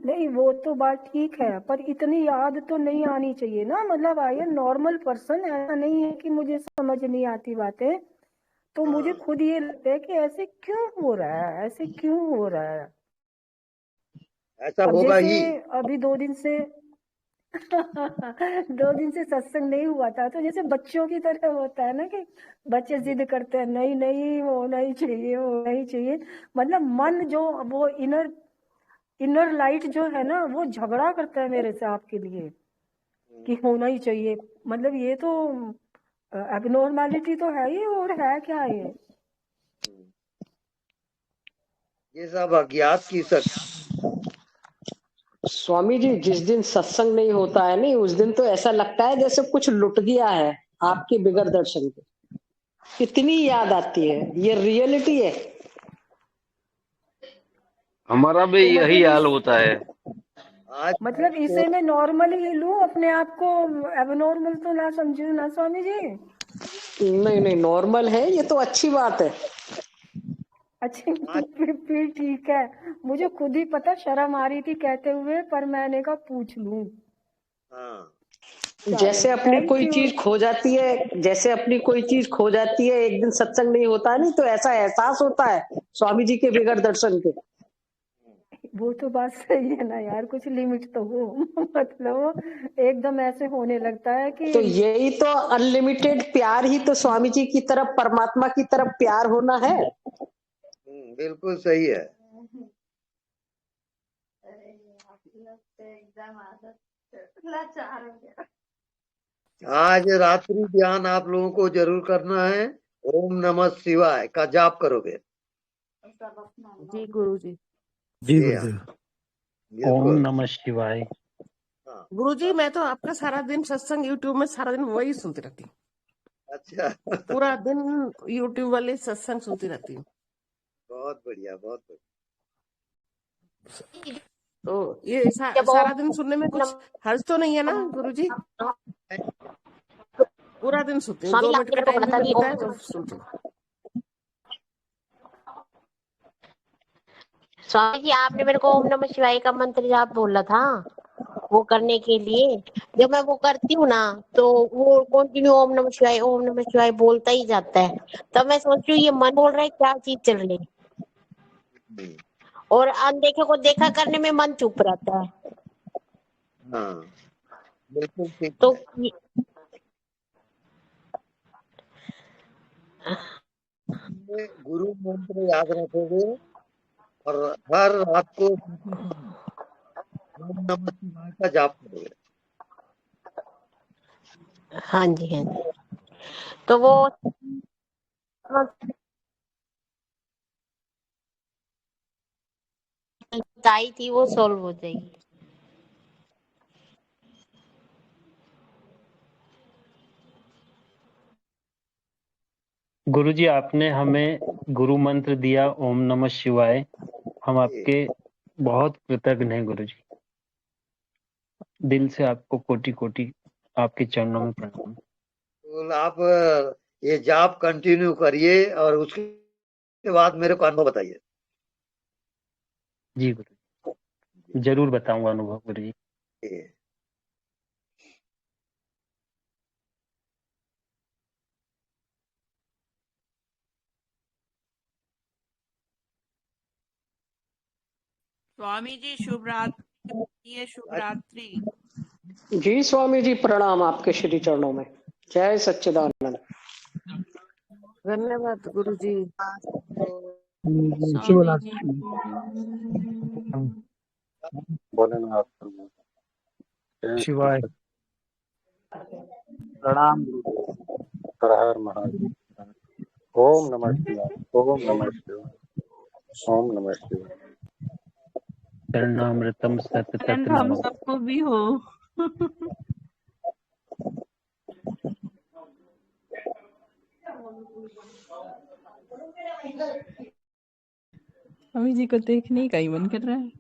नहीं वो तो बात ठीक है, पर इतनी याद तो नहीं आनी चाहिए ना। मतलब आई एम नॉर्मल पर्सन, ऐसा नहीं है कि मुझे समझ नहीं आती बातें। तो मुझे खुद ये लगता है कि ऐसे क्यों हो रहा है, ऐसे क्यों हो रहा है। ऐसा अब होगा जैसे ही। अभी 2 दिन से 2 दिन से सत्संग नहीं हुआ था, तो जैसे बच्चों की तरह होता है ना कि बच्चे जिद करते हैं, नहीं नहीं वो नहीं चाहिए, वो नहीं चाहिए। मतलब मन जो वो इनर लाइट जो है ना, वो झगड़ा करता है मेरे से आपके लिए कि होना ही चाहिए। मतलब ये तो एबनॉर्मैलिटी तो है ही, और है क्या ये सब अज्ञात की शक्ति। स्वामी जी, जिस दिन सत्संग नहीं होता है नहीं, उस दिन तो ऐसा लगता है जैसे कुछ लुट गया है आपके बिगर दर्शन के। कितनी याद आती है, ये रियलिटी है। हमारा भी तो यही मतलब हाल होता है। मतलब इसे मैं नॉर्मल ही लूं, अपने आप को एबनॉर्मल तो ना समझूं ना स्वामी जी। नहीं नहीं, नॉर्मल है, ये तो अच्छी बात है। अच्छा फिर ठीक है। मुझे खुद ही पता शर्म आ रही थी कहते हुए, पर मैंने कहा पूछ लूं। जैसे अपनी थैंक कोई यू। चीज खो जाती है, जैसे अपनी कोई चीज खो जाती है, एक दिन सत्संग नहीं होता है नहीं, तो ऐसा एहसास होता है स्वामी जी के बिगर दर्शन के। वो तो बात सही है ना यार, कुछ लिमिट तो हो। मतलब एकदम ऐसे होने लगता है कि तो यही तो अनलिमिटेड प्यार ही तो स्वामी जी की तरफ, परमात्मा की तरफ प्यार होना है। बिल्कुल सही है। आज रात्रि ध्यान आप लोगों को जरूर करना है। ओम नमः शिवाय का जाप करोगे। जी गुरुजी। जी जी हाँ, गुरुदेव। ओम बिल्कुल। नमः शिवाय। गुरुजी, मैं तो आपका सारा दिन सत्संग यूट्यूब में सारा दिन वही सुनती रहती हूँ। अच्छा, पूरा दिन यूट्यूब वाले सत्संग सुनती रहती हूँ। बहुत बढ़िया, बहुत बढ़िया। तो ये सारा दिन सुनने में कुछ हर्ज तो नहीं है ना गुरुजी? पूरा दिन सुनती हूँ, 2 मिनट का टाइम भी मिलता है तो सुनती हूँ। स्वामी जी, आपने मेरे को ओम नमः शिवाय का मंत्र जाप बोला था वो करने के लिए। जब मैं वो करती हूँ ना, तो वो कंटिन्यू ओम नमः शिवाय बोलता ही जाता है। तब मैं सोच रही हूँ ये मन बोल रहा है, क्या चीज चल रही है। और अनदेखे को देखा करने में मन चुप रहता है। हाँ, बिल्कुल ठीक तो है। ये गुरु मंत्र याद रखोगे और हर रात को ओम नमः शिवाय का जाप करोगे। हाँ जी, हाँ जी। तो वो बताई थी वो सॉल्व हो जाएगी। गुरुजी, आपने हमें गुरु मंत्र दिया ओम नमः शिवाय। हम आपके बहुत कृतज्ञ हैं गुरुजी। दिल से आपको कोटि कोटि आपके चरणों में प्रणाम। तो आप ये जाप कंटिन्यू करिए और उसके बाद मेरे को अनुभव बताइए। जी गुरुजी, जरूर बताऊंगा अनुभव गुरुजी। स्वामी जी शुभ रात्रि। शुभ रात्रि। जी स्वामी जी प्रणाम आपके श्री चरणों में। जय सच्चिदानंद। धन्यवाद गुरु जी। शुभ स्वामी जी रात्रि। भोलेनाथ शिवाय। प्रणाम गुरुदेव। हर हर महादेव। ओम नमः शिवाय। ओम नमः शिवाय। ओम नमः शिवाय। शरणामृतम सततत आनंद हम नमः। सबको भी हो। स्वामी जी को देखने का ही मन कर रहा है।